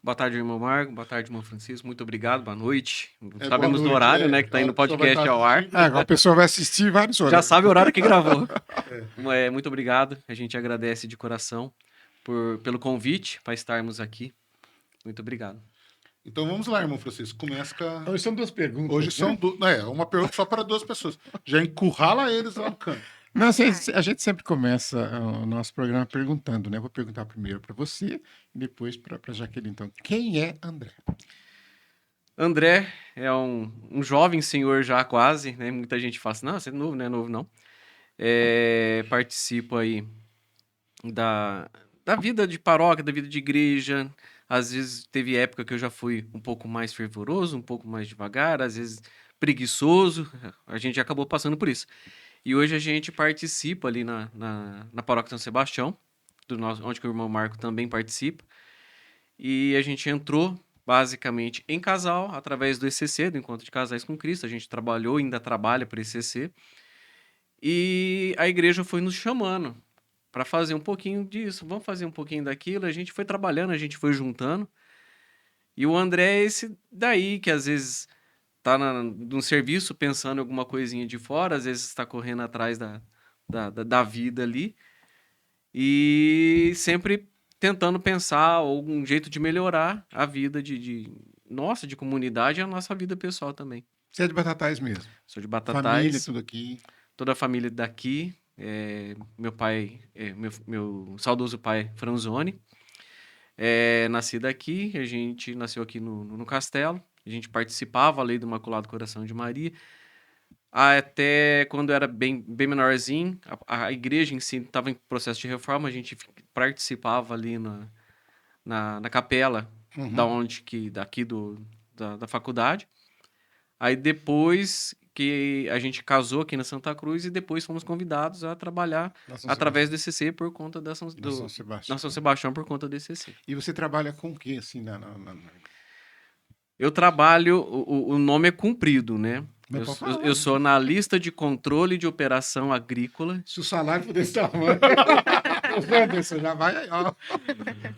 Boa tarde, irmão Marco. Boa tarde, irmão Francisco. Muito obrigado. Boa noite. boa Sabemos do noite, horário, né? Que tá indo o a pessoa vai podcast estar ao ar. assistindo. A pessoa vai assistir vários Já horários. sabe o horário que gravou. Muito obrigado. A gente agradece de coração pelo convite para estarmos aqui. Muito obrigado. Então vamos lá, irmão Francisco. Começa com a... Hoje são 2 perguntas. Hoje são uma pergunta só para 2 pessoas. Já encurrala eles lá no canto. Não, a gente sempre começa o nosso programa perguntando, né? Vou perguntar primeiro para você e depois para Jaqueline. Então, quem é André? André é um jovem senhor já quase, né? Muita gente fala assim, não, você é novo, não é novo, não. Participo aí da vida de paróquia, da vida de igreja. Às vezes teve época que eu já fui um pouco mais fervoroso, um pouco mais devagar, às vezes preguiçoso. A gente acabou passando por isso. E hoje a gente participa ali na Paróquia São Sebastião, onde que o irmão Marco também participa. E a gente entrou basicamente em casal, através do ECC, do Encontro de Casais com Cristo. A gente trabalhou, ainda trabalha para o ECC. E a igreja foi nos chamando para fazer um pouquinho disso, vamos fazer um pouquinho daquilo. A gente foi trabalhando, a gente foi juntando. E o André é esse daí que às vezes tá num serviço pensando em alguma coisinha de fora, às vezes está correndo atrás da vida ali. E sempre tentando pensar algum jeito de melhorar a vida de comunidade e a nossa vida pessoal também. Você é de Batatais mesmo? Sou de Batatais. Família, tudo aqui. Toda a família daqui. Meu pai, meu saudoso pai, Franzoni, nascido aqui. A gente nasceu aqui no Castelo. A gente participava ali do Imaculado Coração de Maria. Até quando eu era bem menorzinho, a igreja em si estava em processo de reforma, a gente participava ali na capela da faculdade. Aí depois que a gente casou aqui na Santa Cruz e depois fomos convidados a trabalhar através do ECC por conta da São Sebastião por conta do ECC. E você trabalha com o quê, assim, Eu trabalho, o nome é comprido, né? Eu sou analista de controle de operação agrícola. Se o salário for desse tamanho, você já vai, ó.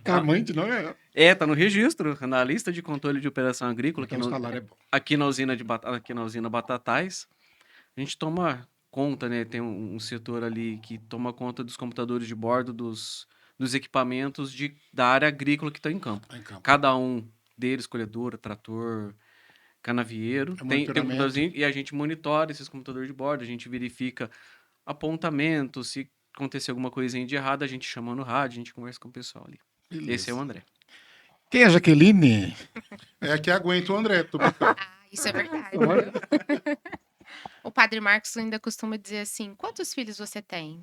Tamanho de nome é. Tá no registro, analista de controle de operação agrícola. Então o salário é bom. Aqui na usina Batatais. A gente toma conta, né? Tem um setor ali que toma conta dos computadores de bordo, dos equipamentos da área agrícola que está em campo. Cada um deles, colhedora, trator, canavieiro, tem um computadorzinho, e a gente monitora esses computadores de bordo, a gente verifica apontamento, se acontecer alguma coisinha de errado, a gente chama no rádio, a gente conversa com o pessoal ali. Beleza. Esse é o André. Quem é a Jaqueline? É a que aguenta o André. Isso é verdade. O padre Marcos ainda costuma dizer assim, quantos filhos você tem?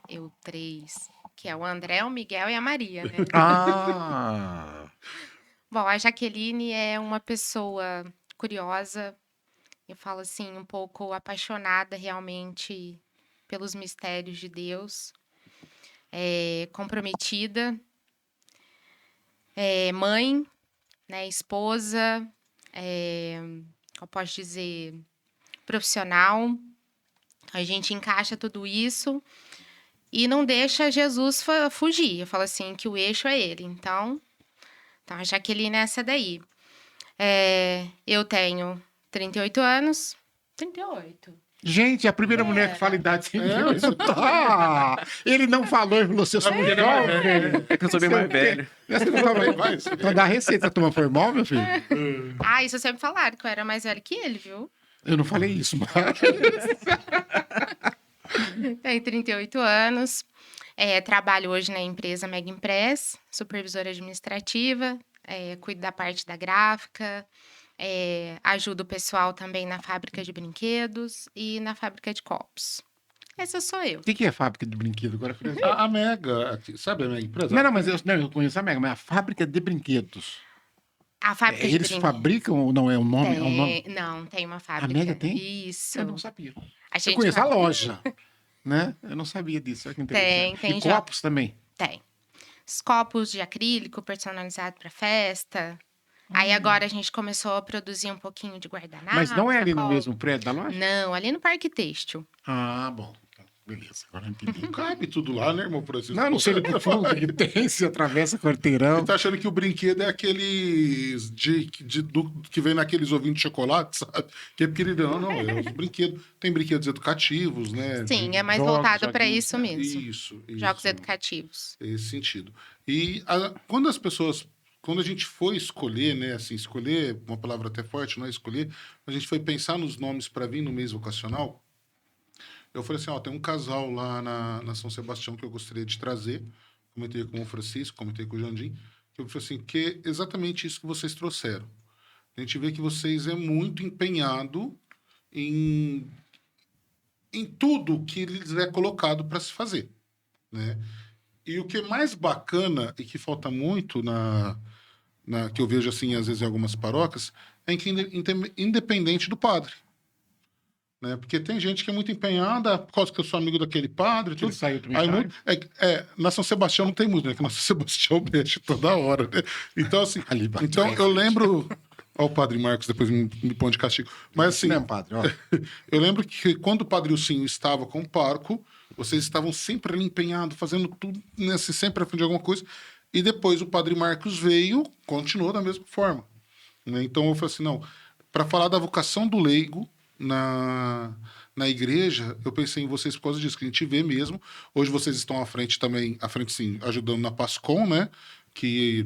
Eu 3, que é o André, o Miguel e a Maria, né? Bom, a Jaqueline é uma pessoa curiosa, eu falo assim, um pouco apaixonada realmente pelos mistérios de Deus, comprometida, mãe, né, esposa, eu posso dizer, profissional. A gente encaixa tudo isso e não deixa Jesus fugir. Eu falo assim, que o eixo é ele. Então a Jaqueline é essa daí. Eu tenho 38 anos. 38. Gente, a primeira mulher que fala idade sem ele não falou, ele falou, você sou mulher mais velha. É que eu sou bem mais velho. Então dá receita, toma formal, meu filho? Isso sempre falaram, que eu era mais velha que ele, viu? Eu não falei isso, mas... Tenho 38 anos. Trabalho hoje na empresa Mega Impress, supervisora administrativa, cuido da parte da gráfica, ajudo o pessoal também na fábrica de brinquedos e na fábrica de copos. Essa sou eu. O que é fábrica de brinquedo? Agora, a Mega, sabe a Mega Empresa? Não, mas eu conheço a Mega, mas a fábrica de brinquedos. A fábrica de eles fabricam ou não é um nome? Não, tem uma fábrica. A Mega tem? Isso. Eu não sabia. Eu conheço a loja, né? Eu não sabia disso. Olha que interessante. Tem. E copos também? Tem. Os copos de acrílico personalizado para festa. Aí agora a gente começou a produzir um pouquinho de guardanapo. Mas não é ali no mesmo prédio da loja? Não, ali no Parque Têxtil. Ah, bom. Beleza, agora eu entendi. Não cabe tudo lá, né, irmão Francisco? Não sei do fundo que tem, se atravessa quarteirão. Ele tá achando que o brinquedo é aqueles que vem naqueles ovinhos de chocolate, sabe? Que é pequenino. Não, é os brinquedos. Tem brinquedos educativos, né? Sim, é mais jogos, voltado para joguinhos, isso mesmo. Isso. Jogos educativos. Esse sentido. E quando as pessoas. Quando a gente foi escolher, né? Assim, escolher, uma palavra até forte, não é escolher, a gente foi pensar nos nomes para vir no mês vocacional. Eu falei assim, ó, tem um casal lá na São Sebastião que eu gostaria de trazer. Comentei com o Francisco, comentei com o Jandim. Que eu falei assim, que é exatamente isso que vocês trouxeram. A gente vê que vocês é muito empenhado em tudo que lhes é colocado para se fazer, né? E o que é mais bacana e que falta muito que eu vejo assim às vezes em algumas paróquias é que independente do padre, né? Porque tem gente que é muito empenhada por causa que eu sou amigo daquele padre, Ele tudo. saiu do Aí, missionário. na São Sebastião não tem muito, né? Que na São Sebastião mexe toda hora, né? Então, assim, Ali bateu. então eu lembro. Ó, o Padre Marcos depois me põe de castigo. Mas assim, Mesmo, padre, ó. eu lembro que quando o Padre Ilcinho estava com o Parco, vocês estavam sempre ali empenhados, fazendo tudo, né, assim, sempre à frente de alguma coisa. E depois o Padre Marcos veio, continuou da mesma forma, né? Então eu falei assim, não, para falar da vocação do leigo na igreja, eu pensei em vocês por causa disso, que a gente vê mesmo. Hoje vocês estão à frente também, sim, ajudando na Pascom, né? Que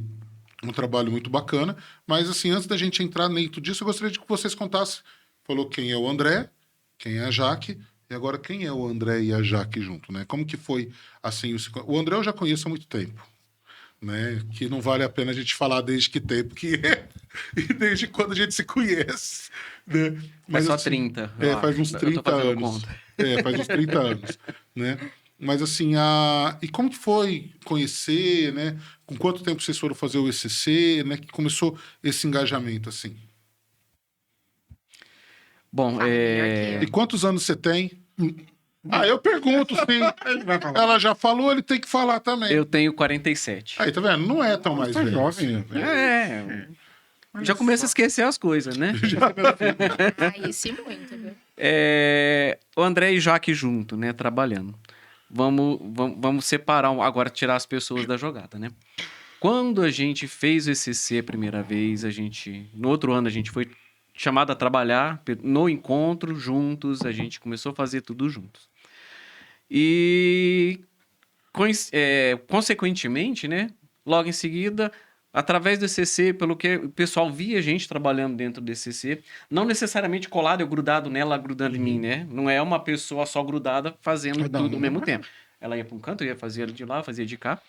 é um trabalho muito bacana. Mas assim, antes da gente entrar dentro disso, eu gostaria de que vocês contassem. Falou quem é o André, quem é a Jaque, e agora quem é o André e a Jaque junto, né? Como que foi assim? O André eu já conheço há muito tempo, né? Que não vale a pena a gente falar desde que tempo que é e desde quando a gente se conhece, né? Mas só assim, 30. faz uns Eu tô 30 fazendo anos. conta. Faz uns 30 anos, né? Mas assim, e como que foi conhecer, né? Com quanto tempo vocês foram fazer o ECC, né? Que começou esse engajamento, assim? Bom, Fala melhor que E quantos anos você tem? Eu pergunto, sim. Ele vai falar. Ela já falou, ele tem que falar também. eu tenho 47. Aí, tá vendo? Não é tão mais Tá velho. jovem. Já começa a esquecer as coisas, né? Ah, isso e muito, viu? O André e Jaque junto, né? Trabalhando. Vamos separar, agora tirar as pessoas da jogada, né? Quando a gente fez o ECC a primeira vez, no outro ano a gente foi chamado a trabalhar no encontro juntos, a gente começou a fazer tudo juntos. E, consequentemente, né? Logo em seguida, através do ECC, pelo que o pessoal via a gente trabalhando dentro do ECC, não necessariamente colado, eu grudado nela, grudando em mim, né? Não é uma pessoa só grudada fazendo Cada tudo ao um, mesmo né? tempo. Ela ia para um canto, eu ia fazer de lá, fazia de cá.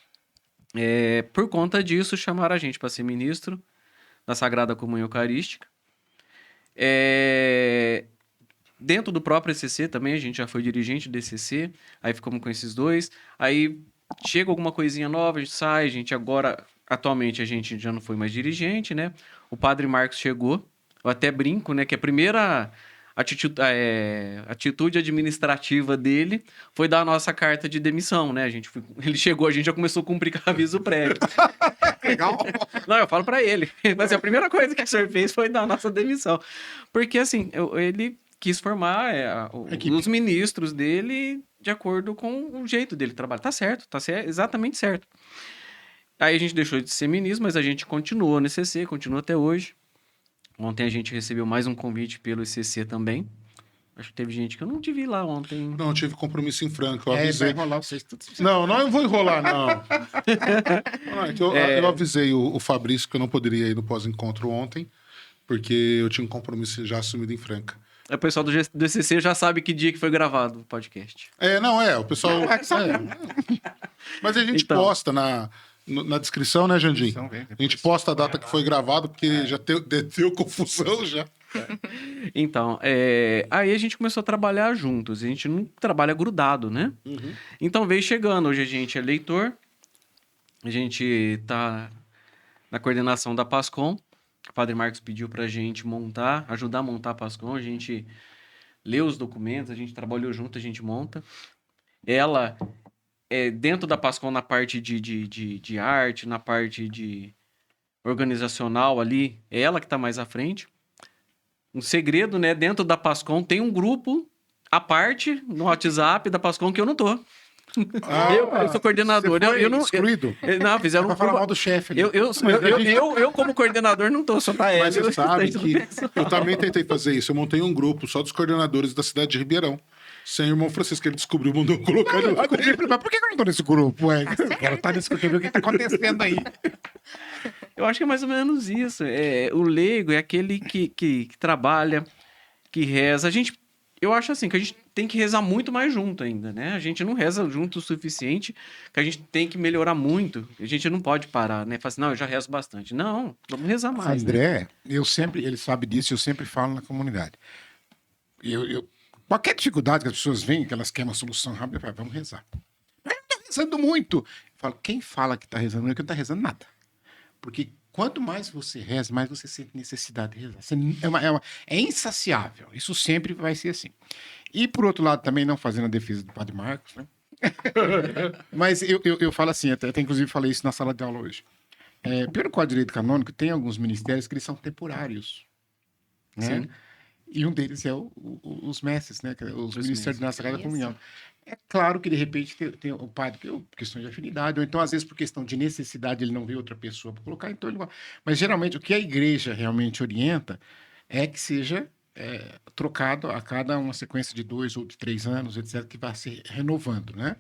Por conta disso, chamaram a gente para ser ministro da Sagrada Comunhão Eucarística. Dentro do próprio ECC também, a gente já foi dirigente do ECC, aí ficamos com esses dois. Aí chega alguma coisinha nova, a gente sai, atualmente a gente já não foi mais dirigente, né? O Padre Marcos chegou, eu até brinco, né? Que a primeira atitude administrativa dele foi dar a nossa carta de demissão, né? Ele chegou, a gente já começou a cumprir com o aviso prévio. Legal. Não, eu falo pra ele. Mas a primeira coisa que o senhor fez foi dar a nossa demissão. Porque, assim, ele quis formar os ministros dele de acordo com o jeito dele trabalhar. Tá certo, exatamente certo. Aí a gente deixou de ser ministro, mas a gente continuou no ECC, continua até hoje. Ontem a gente recebeu mais um convite pelo ECC também. Acho que teve gente que eu não te vi lá ontem. Não, eu tive compromisso em Franca, eu Vai avisei. enrolar vocês tudo. Não, eu vou enrolar, não. Eu avisei o Fabrício que eu não poderia ir no pós-encontro ontem, porque eu tinha um compromisso já assumido em Franca. O pessoal do ECC já sabe que dia que foi gravado o podcast. O pessoal... Mas a gente Então. posta na descrição, né, Jandim? A gente posta a data que foi gravado, porque já deu confusão já. Então, aí a gente começou a trabalhar juntos. A gente não trabalha grudado, né? Uhum. Então veio chegando. Hoje a gente é leitor. A gente tá na coordenação da Pascom. O Padre Marcos pediu pra gente ajudar a montar a Pascom. A gente lê os documentos, a gente trabalhou junto, a gente monta. Ela dentro da Pascom na parte de arte, na parte de organizacional ali, é ela que tá mais à frente. Um segredo, né? Dentro da Pascom tem um grupo a parte no WhatsApp da Pascom que eu não tô. Ah, Eu sou coordenador. Você foi Eu não. excluído? Não, fizeram Pra um falar grupo. mal do chefe. né? Eu, como coordenador, não tô, só tá Mas ele. você sabe que eu também tentei fazer isso. Eu montei um grupo só dos coordenadores da cidade de Ribeirão. Sem o irmão Francisco, ele descobriu, mandou eu colocar ele lá dentro. Mas por que eu não tô nesse grupo? Ué? Quero estar nesse grupo, ver o que tá acontecendo aí. Eu acho que é mais ou menos isso. O leigo é aquele que trabalha, que reza. Eu acho assim, que a gente tem que rezar muito mais junto ainda, né? A gente não reza junto o suficiente, que a gente tem que melhorar muito. A gente não pode parar, né? Falar assim, não, eu já rezo bastante. Não, vamos rezar mais, né? André, ele sabe disso, eu sempre falo na comunidade. Qualquer dificuldade que as pessoas veem, que elas querem uma solução rápida, eu falo, vamos rezar. Mas eu tô rezando muito. Eu falo, quem fala que tá rezando não é que não tá rezando nada. Porque quanto mais você reza, mais você sente necessidade de rezar. É insaciável. Isso sempre vai ser assim. E, por outro lado, também não fazendo a defesa do Padre Marcos, né? Mas eu falo assim, até inclusive falei isso na sala de aula hoje. Pelo Código de Direito Canônico, tem alguns ministérios que eles são temporários. Né? Sim. E um deles é os mestres, né? Os ministérios da Sagrada Isso. Comunhão. É claro que, de repente, tem o padre por questão de afinidade, ou então, às vezes, por questão de necessidade, ele não vê outra pessoa para colocar, então ele vai. Mas, geralmente, o que a igreja realmente orienta é que seja trocado a cada uma sequência de 2 ou de 3 anos, etc., que vai se renovando, né?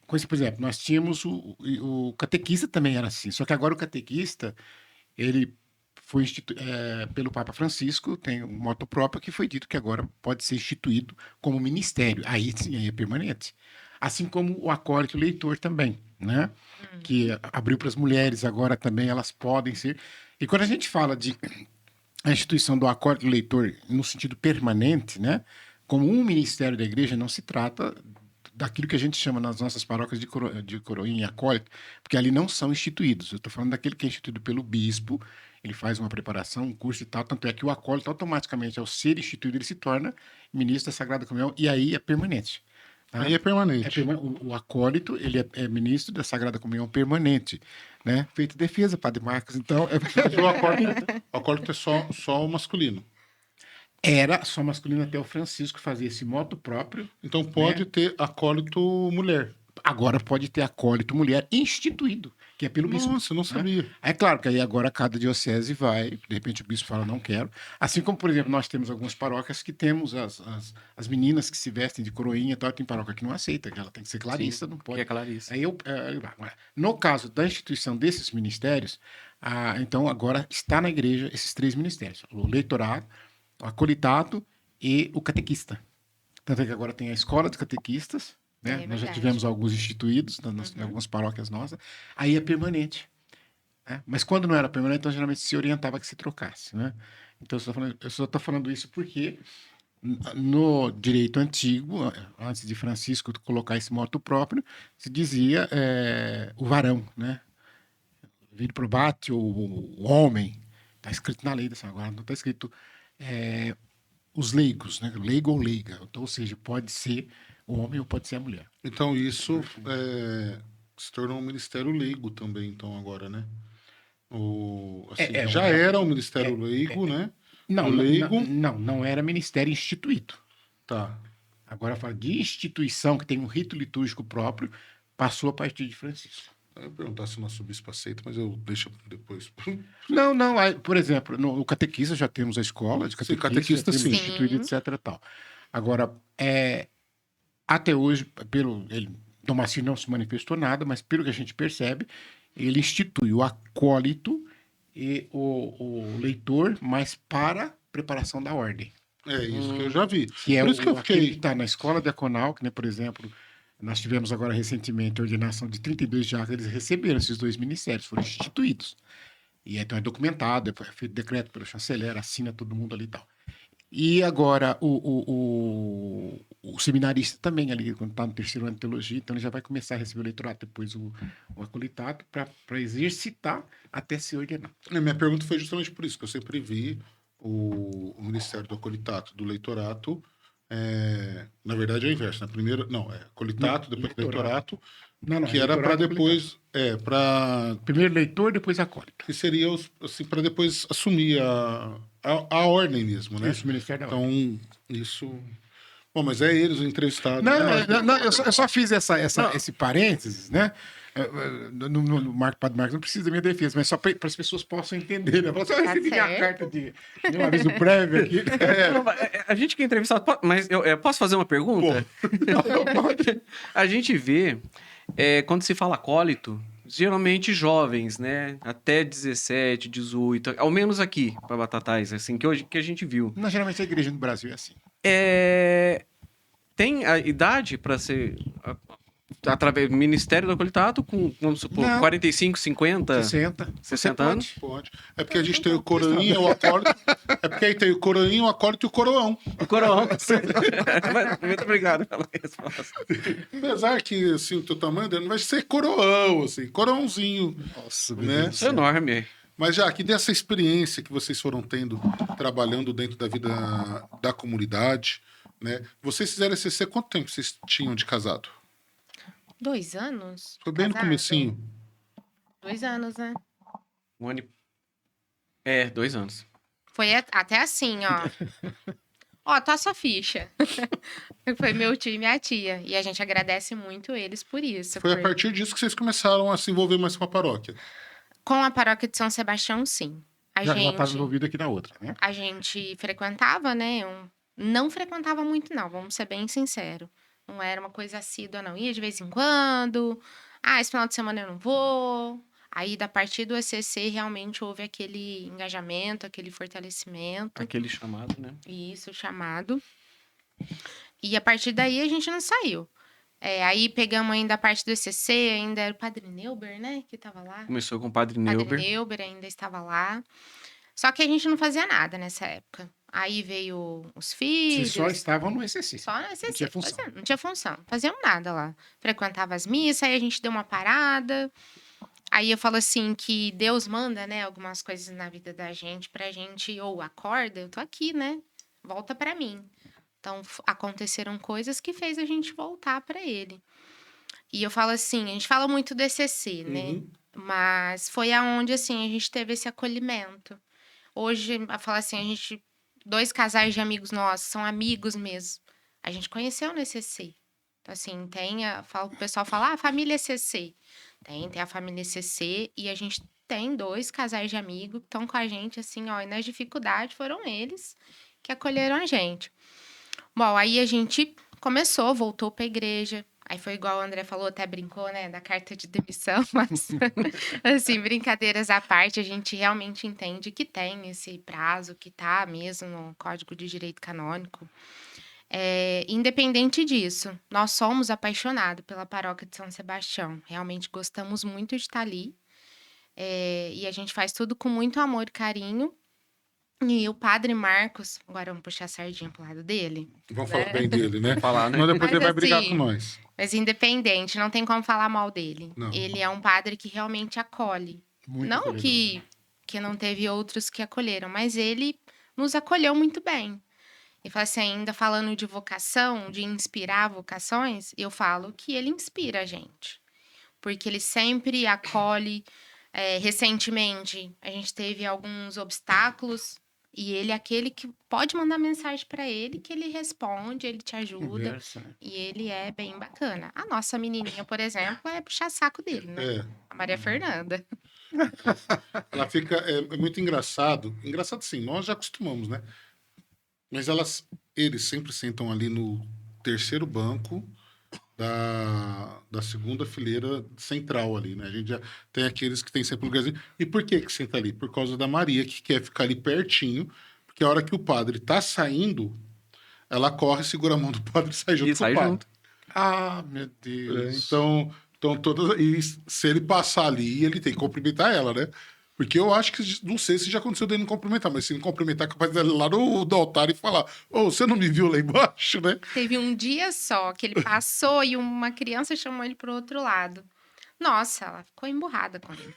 Com isso, por exemplo, nós tínhamos o catequista também era assim, só que agora o catequista, ele foi pelo Papa Francisco, tem um moto próprio que foi dito que agora pode ser instituído como ministério. Aí sim, aí é permanente. Assim como o acólito leitor também, né? Que abriu para as mulheres, agora também elas podem ser. E quando a gente fala de a instituição do acólito leitor no sentido permanente, né? Como um ministério da igreja, não se trata daquilo que a gente chama nas nossas paróquias de coroinha e acólito, porque ali não são instituídos. Eu estou falando daquele que é instituído pelo bispo, ele faz uma preparação, um curso e tal, tanto é que o acólito automaticamente, ao ser instituído, ele se torna ministro da Sagrada Comunhão, e aí é permanente. Tá? Aí é permanente. O acólito, ele é ministro da Sagrada Comunhão permanente, né? Feito defesa, Padre Marcos, então... Mas o acólito é só o masculino. Era só masculino até o Francisco fazer esse moto próprio. Então pode ter acólito mulher. Agora pode ter acólito mulher instituído, que é pelo bispo. Nossa, eu não sabia. É claro que aí agora cada diocese vai, de repente o bispo fala, não quero. Assim como, por exemplo, nós temos algumas paróquias que temos as meninas que se vestem de coroinha e tal, tem paróquia que não aceita, que ela tem que ser clarissa, não Que pode. é Clarice. No caso da instituição desses ministérios, então agora está na igreja esses 3 ministérios: o leitorado, o acolitato e o catequista. Tanto é que agora tem a escola de catequistas, né? Nós já verdade. tivemos alguns instituídos em algumas paróquias nossas, aí é permanente. Né? Mas quando não era permanente, então geralmente se orientava que se trocasse. Né? Então eu só estou falando isso porque no direito antigo, antes de Francisco colocar esse moto próprio, se dizia o varão, né? Vir probate, o homem. Está escrito na lei dessa agora, não está escrito os leigos, né? Leigo ou leiga. Então, ou seja, pode ser o homem ou pode ser a mulher. Então isso se tornou um ministério leigo também, então agora, né? Já era um ministério leigo, né? Não, O leigo. não era ministério instituído. Tá. Agora fala de instituição que tem um rito litúrgico próprio, passou a partir de Francisco. Eu ia perguntar se o nosso bispo aceita, mas eu deixo depois. Não, por exemplo, no catequista já temos a escola de catequista, catequista, já temos sim. instituído, etc. Tal. Agora, até hoje, Dom Marcinho não se manifestou nada, mas pelo que a gente percebe, ele institui o acólito e o leitor, mas para preparação da ordem. É isso que eu já vi. Que é Por isso que eu aquele que fiquei. está na escola diaconal, que, né, por exemplo, nós tivemos agora recentemente a ordenação de 32 diáconos, eles receberam esses 2 ministérios, foram instituídos. E então é documentado, é feito decreto pelo chanceler, assina todo mundo ali e tal. E agora o seminarista também ali, quando está no 3º ano de teologia, então ele já vai começar a receber o leitorado, depois o acolitato, para exercitar até se ordenar. Minha pergunta foi justamente por isso, que eu sempre vi o ministério do acolitato, do leitorato, Na verdade é o inverso, né? Primeiro, não, é colitato, depois leitorato, Não, que era para leitorato é depois, para primeiro leitor, depois acólito. que seria assim, para depois assumir a ordem mesmo, né? Isso, Ministério da Ordem. Então, isso. Bom, mas é eles o entrevistado. Não, né? eu só fiz Não. esse parênteses, né? No Marco Padre Marcos não precisa da minha defesa, mas só para as pessoas possam entender, né? Falar assim, eu recebi minha certo. carta de um aviso prévio aqui. Não, mas, a gente que é entrevistado, mas eu posso fazer uma pergunta? A gente vê, quando se fala acólito, geralmente jovens, né? Até 17, 18, ao menos aqui, para Batatais, assim, que a gente viu. Não, geralmente a igreja no Brasil é assim. Tem a idade para ser através do Ministério do Acolitato com, vamos supor, Não. 45, 50, 60. 60 anos? Pode. É porque a gente tem o coroinha, o acólito. É porque aí tem o coroinha, o acólito e o coroão. O coroão. Muito obrigado pela resposta. Apesar que, assim, o teu tamanho dele não vai ser coroão, assim, coroãozinho. Nossa, Né? Isso é enorme. Mas já que dessa experiência que vocês foram tendo, trabalhando dentro da vida da comunidade, né? Vocês fizeram ECC, quanto tempo vocês tinham de casado? 2 anos? Foi bem no Casado? comecinho. 2 anos, né? Um ano 2 anos. Foi até assim, ó. Ó, tá a sua ficha. Foi meu tio e minha tia. E a gente agradece muito eles por isso. Foi a partir disso que vocês começaram a se envolver mais com a paróquia. Com a paróquia de São Sebastião, sim. Já estava envolvido aqui na outra, né? A gente frequentava, né? Não frequentava muito, não, vamos ser bem sinceros. Não era uma coisa assídua, não. Ia de vez em quando. Ah, esse final de semana eu não vou. Aí, da partir do ECC, realmente houve aquele engajamento, aquele fortalecimento. Aquele chamado, né? Isso, o chamado. E a partir daí a gente não saiu. Aí pegamos ainda a parte do ECC, ainda era o Padre Neuber, né? Que tava lá. Começou com o Padre Padre Neuber. Neuber ainda estava lá. Só que a gente não fazia nada nessa época. Aí veio os Vocês filhos. só estavam no ECC. Só no ECC. Não tinha função. Não tinha função. Fazíamos nada lá. Frequentava as missas, aí a gente deu uma parada. Aí eu falo assim que Deus manda, né, algumas coisas na vida da gente pra gente, ou acorda, eu tô aqui, né? Volta pra mim. Então aconteceram coisas que fez a gente voltar pra ele. E eu falo assim, a gente fala muito do ECC, né? Uhum. Mas foi aonde assim a gente teve esse acolhimento. Hoje, a falar assim, 2 casais de amigos nossos, são amigos mesmo. A gente conheceu no ECC. Então, assim, o pessoal fala, família ECC. Tem a família ECC e a gente tem 2 casais de amigos que estão com a gente, assim, ó, e nas dificuldades foram eles que acolheram a gente. Bom, aí a gente voltou pra igreja. Aí foi igual o André falou, até brincou, né, da carta de demissão, mas, assim, brincadeiras à parte, a gente realmente entende que tem esse prazo, que tá mesmo no Código de Direito Canônico. Independente disso, nós somos apaixonados pela paróquia de São Sebastião, realmente gostamos muito de estar ali, e a gente faz tudo com muito amor e carinho. E o Padre Marcos, agora vamos puxar a sardinha pro lado dele. Vamos falar bem dele, né? Falar, né? Senão depois Mas ele vai brigar assim, com nós. Mas independente, não tem como falar mal dele. Não. Ele é um padre que realmente acolhe. Muito Não acolhedor. que não teve outros que acolheram, mas ele nos acolheu muito bem. E fala assim, ainda falando de vocação, de inspirar vocações, eu falo que ele inspira a gente. Porque ele sempre acolhe. Recentemente, a gente teve alguns obstáculos e ele é aquele que pode mandar mensagem para ele, que ele responde, ele te ajuda. Conversa, né? E ele é bem bacana. A nossa menininha, por exemplo, é puxar saco dele, né? A Maria Fernanda. Ela fica. É muito engraçado. Engraçado sim, nós já acostumamos, né? Mas eles sempre sentam ali no terceiro banco da segunda fileira central ali, né? A gente já tem aqueles que tem sempre um lugarzinho. E por que senta ali? Por causa da Maria, que quer ficar ali pertinho, porque a hora que o padre tá saindo, ela corre, segura a mão do padre e sai junto E com sai o padre. junto. Ah, meu Deus. Então todas. E se ele passar ali, ele tem que cumprimentar ela, né? Porque eu acho que, não sei se já aconteceu dele não cumprimentar, mas se ele cumprimentar, é capaz dele ir lá no altar e falar: Ô, você não me viu lá embaixo, né? Teve um dia só que ele passou e uma criança chamou ele pro outro lado. Nossa, ela ficou emburrada com ele.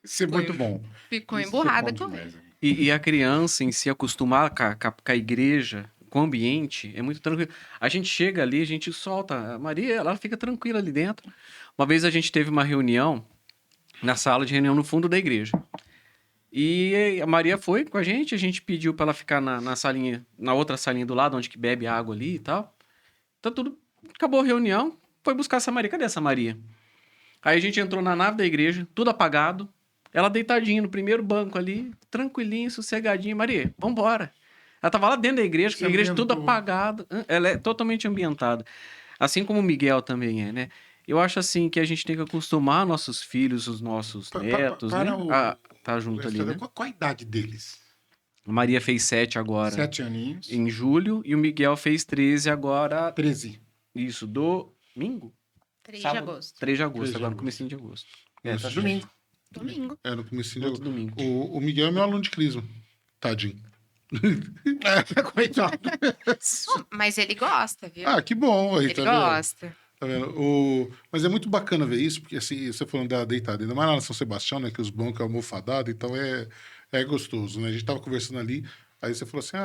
Isso é muito bom. Ficou Isso é emburrada bom com demais, ele. né? E a criança em se acostumar com a igreja, com o ambiente, é muito tranquilo. A gente chega ali, a gente solta. A Maria, ela fica tranquila ali dentro. Uma vez a gente teve uma reunião na sala de reunião no fundo da igreja. E a Maria foi com a gente pediu para ela ficar na salinha, na outra salinha do lado, onde que bebe água ali e tal. Então tudo, acabou a reunião, foi buscar essa Maria. Cadê essa Maria? Aí a gente entrou na nave da igreja, tudo apagado. Ela deitadinha no primeiro banco ali, tranquilinha, sossegadinha. Maria, vambora. Ela tava lá dentro da igreja, com a igreja toda apagada. Ela é totalmente ambientada. Assim como o Miguel também é, né? Eu acho assim que a gente tem que acostumar nossos filhos, os nossos netos, né? A tá junto ali, né? Qual a idade deles? A Maria fez 7 agora, 7 aninhos. em julho, e o Miguel fez 13 agora, 13. isso, domingo? 3 de Sábado. agosto. 3 de agosto, 3 de agora no agosto. comecinho de agosto. Começo Tá de domingo. Domingo. É, no comecinho de Outro domingo. O Miguel é meu aluno de crisma. Tadinho. Coitado. Mas ele gosta, viu? Ah, que bom. Aí, ele tá vendo? gosta. Tá vendo? Mas é muito bacana ver isso, porque assim, você falando da deitada, ainda mais lá na São Sebastião, né? Que os bancos é almofadado, então é gostoso, né? A gente tava conversando ali, aí você falou assim: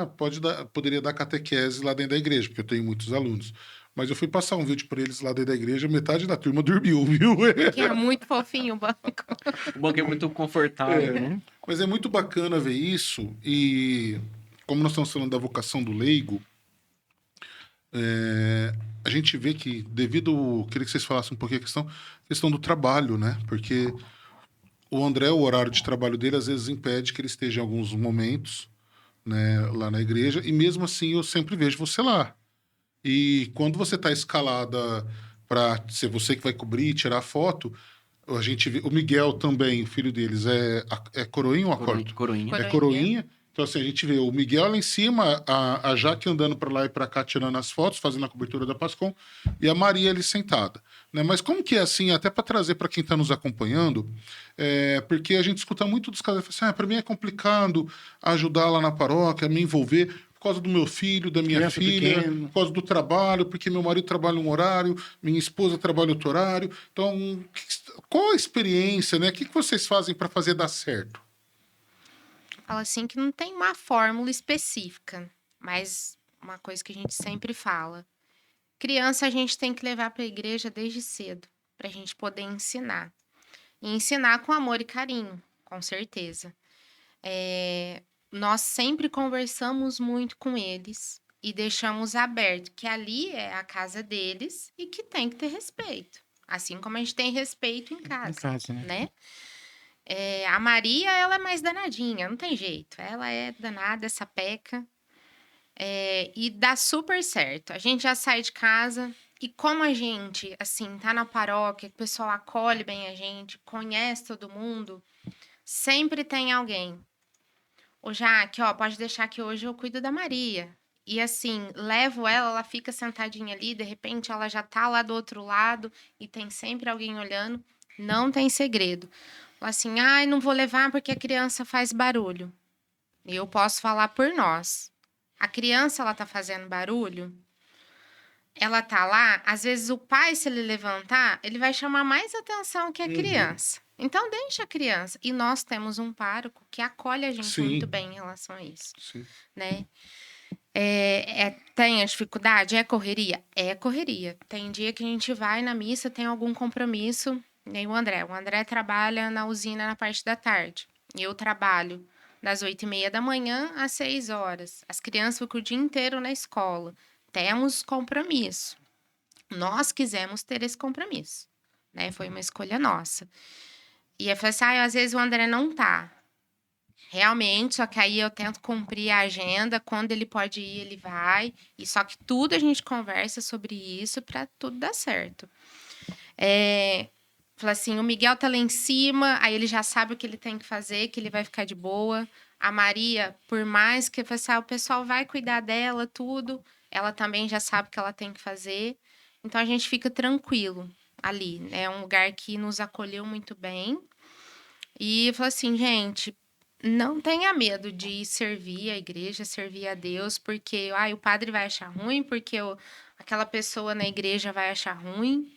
poderia dar catequese lá dentro da igreja, porque eu tenho muitos alunos. Mas eu fui passar um vídeo para eles lá dentro da igreja, metade da turma dormiu, viu? Que é muito fofinho o banco. O banco é muito confortável, né? Mas é muito bacana ver isso, e como nós estamos falando da vocação do leigo, a gente vê que, queria que vocês falassem um pouquinho a questão do trabalho, né? Porque o André, o horário de trabalho dele, às vezes impede que ele esteja em alguns momentos, né, lá na igreja, e mesmo assim eu sempre vejo você lá. E quando você está escalada para ser você que vai cobrir, tirar foto, a gente vê, o Miguel também, filho deles, é coroinha ou acordo? Coroinha. É coroinha. Então, assim, a gente vê o Miguel lá em cima, a Jaque andando para lá e para cá, tirando as fotos, fazendo a cobertura da Pascom, e a Maria ali sentada. Né? Mas como que é assim, até para trazer para quem está nos acompanhando, porque a gente escuta muito dos casos, assim, para mim é complicado ajudar lá na paróquia, me envolver, por causa do meu filho, da minha Criança filha, pequena. por causa do trabalho, porque meu marido trabalha um horário, minha esposa trabalha outro horário. Então, qual a experiência, né? O que vocês fazem para fazer dar certo? Fala assim que não tem uma fórmula específica, mas uma coisa que a gente sempre fala. Criança a gente tem que levar para a igreja desde cedo, para a gente poder ensinar. E ensinar com amor e carinho, com certeza. Nós sempre conversamos muito com eles e deixamos aberto que ali é a casa deles e que tem que ter respeito. Assim como a gente tem respeito em casa, Em casa, né? né? A Maria, ela é mais danadinha, não tem jeito. Ela é danada, essa peca. E dá super certo. A gente já sai de casa e como a gente, assim, tá na paróquia, o pessoal acolhe bem a gente, conhece todo mundo, sempre tem alguém. Ô, Jaque, ó, pode deixar que hoje eu cuido da Maria. E assim, levo ela fica sentadinha ali, de repente ela já tá lá do outro lado e tem sempre alguém olhando. Não tem segredo. Assim, ai, não vou levar porque a criança faz barulho. Eu posso falar por nós. A criança, ela tá fazendo barulho, ela tá lá, às vezes o pai, se ele levantar, ele vai chamar mais atenção que a criança. Então, deixa a criança. E nós temos um pároco que acolhe a gente Sim. muito bem em relação a isso, Sim. né? Tem a dificuldade? É correria? É correria. Tem dia que a gente vai na missa, tem algum compromisso, nem o André trabalha na usina na parte da tarde. Eu trabalho das 8h30 da manhã às 6 horas. As crianças ficam o dia inteiro na escola. Temos compromisso. Nós quisemos ter esse compromisso, né? Foi uma escolha nossa. E eu falei assim, às vezes o André não tá. Realmente, só que aí eu tento cumprir a agenda. Quando ele pode ir, ele vai. E só que tudo a gente conversa sobre isso para tudo dar certo. Fala assim, o Miguel tá lá em cima, aí ele já sabe o que ele tem que fazer, que ele vai ficar de boa. A Maria, por mais que o pessoal vai cuidar dela, tudo, ela também já sabe o que ela tem que fazer. Então, a gente fica tranquilo ali, né? É um lugar que nos acolheu muito bem. E falou assim, gente, não tenha medo de servir a igreja, servir a Deus, porque o padre vai achar ruim, porque aquela pessoa na igreja vai achar ruim.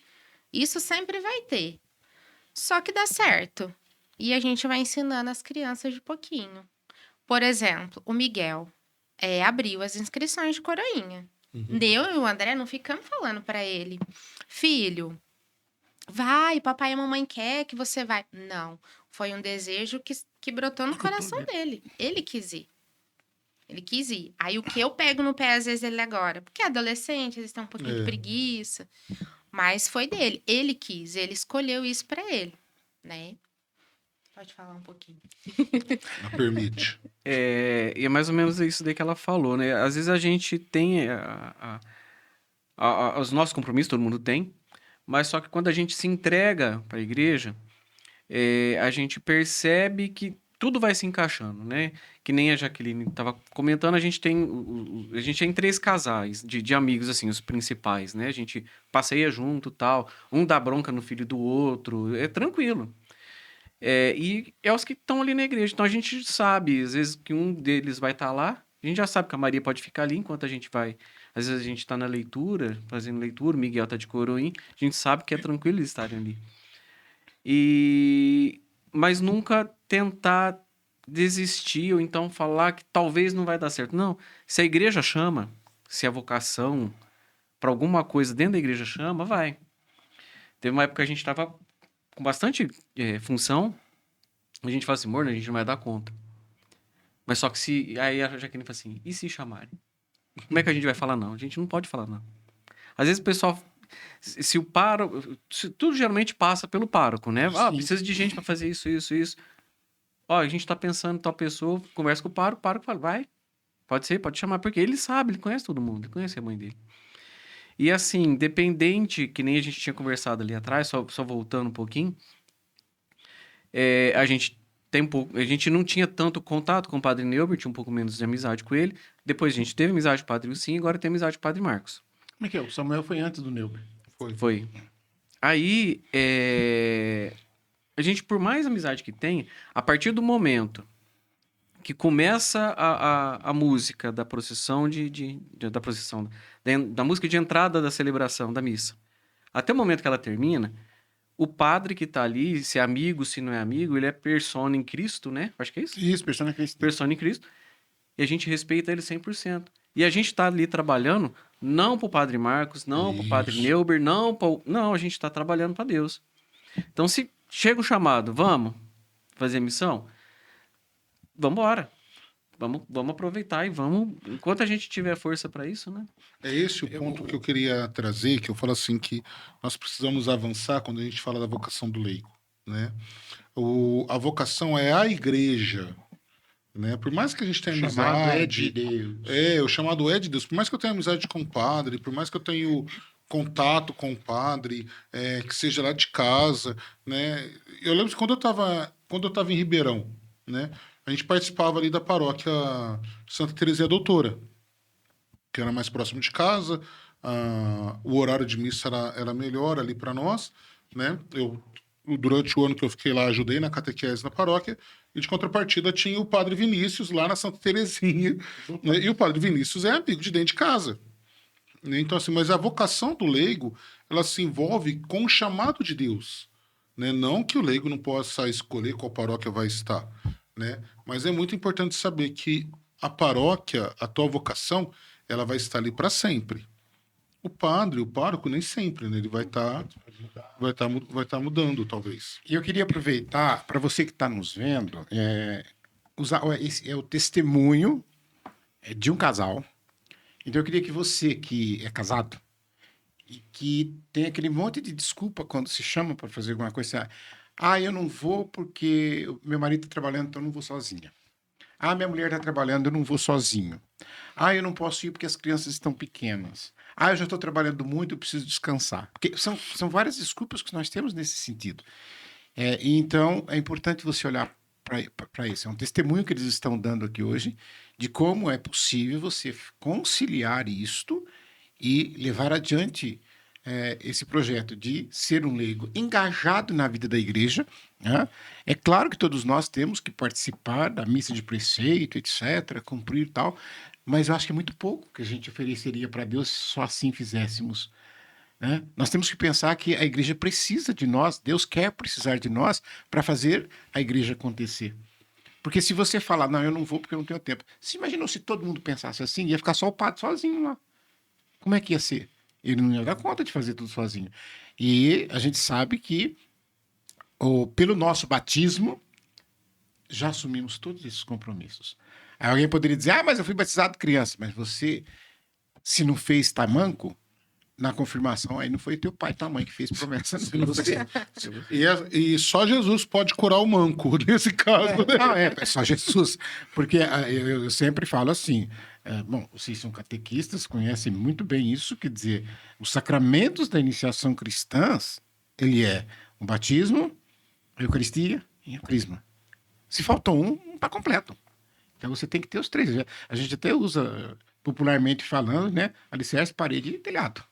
Isso sempre vai ter. Só que dá certo. E a gente vai ensinando as crianças de pouquinho. Por exemplo, o Miguel. abriu as inscrições de coroinha. Eu e o André não ficamos falando para ele, filho, vai, papai e mamãe quer que você vai. Não, foi um desejo que brotou no coração dele. Ele quis ir. Ele quis ir. Aí o que eu pego no pé às vezes ele agora, porque é adolescente, eles têm um pouquinho de preguiça, mas foi dele. Ele quis, ele escolheu isso para ele, né? Pode falar um pouquinho. Não permite. E é mais ou menos isso daí que ela falou, né? Às vezes a gente tem os nossos compromissos, todo mundo tem, mas só que quando a gente se entrega para a igreja, a gente percebe que tudo vai se encaixando, né? Que nem a Jaqueline estava comentando, a gente tem 3 casais de amigos, assim, os principais, né? A gente passeia junto, tal, um dá bronca no filho do outro, é tranquilo. E é os que estão ali na igreja. Então a gente sabe, às vezes, que um deles vai estar lá. A gente já sabe que a Maria pode ficar ali enquanto a gente vai. Às vezes a gente está na leitura, fazendo leitura, o Miguel está de coroinha. A gente sabe que é tranquilo eles estarem ali. Mas nunca tentar desistir ou então falar que talvez não vai dar certo. Não. Se a igreja chama, se a vocação para alguma coisa dentro da igreja chama, vai. Teve uma época que a gente estava com bastante função, a gente fala assim, amor, a gente não vai dar conta. Mas só que se... Aí a Jaqueline fala assim, e se chamarem? Como é que a gente vai falar não? A gente não pode falar não. Às vezes o pessoal... Se o pároco... Tudo geralmente passa pelo pároco, né? Precisa de gente para fazer isso. A gente tá pensando em tal pessoa, conversa com o pároco fala, vai. Pode ser, pode chamar, porque ele sabe, ele conhece todo mundo, ele conhece a mãe dele. E assim, dependente, que nem a gente tinha conversado ali atrás, só voltando um pouquinho, a gente não tinha tanto contato com o Padre Neubert, tinha um pouco menos de amizade com ele. Depois a gente teve amizade com o Padre Wilson, agora tem amizade com o Padre Marcos. Como é que é? O Samuel foi antes do Neubert. Foi. Aí, a gente, por mais amizade que tem, a partir do momento que começa a música da procissão da procissão, da música de entrada da celebração da missa, até o momento que ela termina, o padre que tá ali, se é amigo, se não é amigo, ele é persona em Cristo, né? Acho que é isso? Isso, persona em Cristo. Persona em Cristo. E a gente respeita ele 100%. E a gente tá ali trabalhando não pro Padre Marcos, não pro Padre Neubert, não, a gente tá trabalhando para Deus. Então, se chega o chamado, vamos fazer missão, vamos embora. Vamos aproveitar e vamos... Enquanto a gente tiver força para isso, né? É esse o ponto que eu queria trazer, que eu falo assim, que nós precisamos avançar quando a gente fala da vocação do leigo, né? A vocação é a igreja, né? Por mais que a gente tenha chamado amizade... é de Deus. O chamado é de Deus. Por mais que eu tenha amizade com o padre, por mais que eu tenha contato com o padre, que seja lá de casa, né? Eu lembro que quando eu tava em Ribeirão, né? A gente participava ali da paróquia Santa Teresinha Doutora, que era mais próximo de casa, o horário de missa era melhor ali para nós, né? Durante o ano que eu fiquei lá, ajudei na catequese na paróquia, e de contrapartida tinha o Padre Vinícius lá na Santa Teresinha, né? E o Padre Vinícius é amigo de dentro de casa. Então, assim, mas a vocação do leigo, ela se envolve com o chamado de Deus, né? Não que o leigo não possa escolher qual paróquia vai estar, né? Mas é muito importante saber que a paróquia, a tua vocação, ela vai estar ali para sempre. O pároco, nem sempre, né? Ele vai estar mudando, talvez. E eu queria aproveitar, para você que está nos vendo, usar o testemunho de um casal. Então eu queria que você que é casado e que tem aquele monte de desculpa quando se chama para fazer alguma coisa, eu não vou porque meu marido está trabalhando, então eu não vou sozinha. Minha mulher está trabalhando, eu não vou sozinho. Eu não posso ir porque as crianças estão pequenas. Eu já estou trabalhando muito, eu preciso descansar. Porque são várias desculpas que nós temos nesse sentido. Então, é importante você olhar para isso. É um testemunho que eles estão dando aqui hoje de como é possível você conciliar isto e levar adiante esse projeto de ser um leigo engajado na vida da igreja, né? É claro que todos nós temos que participar da missa de preceito, etc., cumprir e tal, mas eu acho que é muito pouco que a gente ofereceria para Deus se só assim fizéssemos, né? Nós temos que pensar que a igreja precisa de nós, Deus quer precisar de nós para fazer a igreja acontecer. Porque se você falar, não, eu não vou porque eu não tenho tempo. Você imaginou se todo mundo pensasse assim, ia ficar só o padre sozinho lá. Como é que ia ser? Ele não ia dar conta de fazer tudo sozinho. E a gente sabe que, pelo nosso batismo, já assumimos todos esses compromissos. Aí alguém poderia dizer, mas eu fui batizado criança. Mas você, se não fez tamanco, na confirmação, aí não foi teu pai e tua mãe que fez promessa. Não, você. E só Jesus pode curar o manco, nesse caso. Né? Não, é só Jesus. Porque eu sempre falo assim, bom, vocês são catequistas, conhecem muito bem isso, quer dizer, os sacramentos da iniciação cristãs, ele é o batismo, a Eucaristia e o Crisma. Se faltou um, não está completo. Então você tem que ter os três. A gente até usa, popularmente falando, né, alicerce, parede e telhado.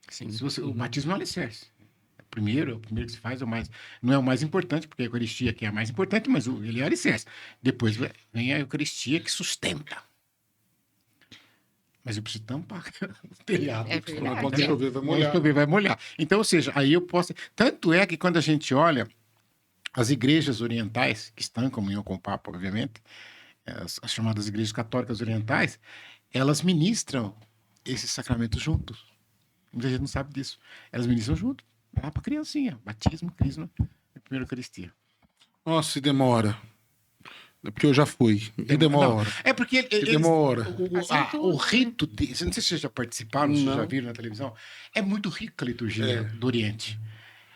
Sim. O batismo é o alicerce. É o primeiro que se faz, não é o mais importante, porque a Eucaristia que é a mais importante, mas ele é o alicerce. Depois vem a Eucaristia que sustenta. Mas eu preciso tampar o telhado. É verdade. Quando pode chover, vai molhar. Chover, vai molhar. Então, ou seja, aí eu posso... Tanto é que quando a gente olha as igrejas orientais, que estão em comunhão com o Papa, obviamente, as chamadas igrejas católicas orientais, elas ministram esses sacramentos juntos. Muita gente não sabe disso. Elas ministram junto, lá para criancinha. Batismo, crisma e primeira Eucaristia. Nossa, e demora. É porque eu já fui. E demora. Não, é porque demora. O rito deles, não sei se vocês já participaram, se vocês já Não. viram na televisão, é muito rica a liturgia do Oriente.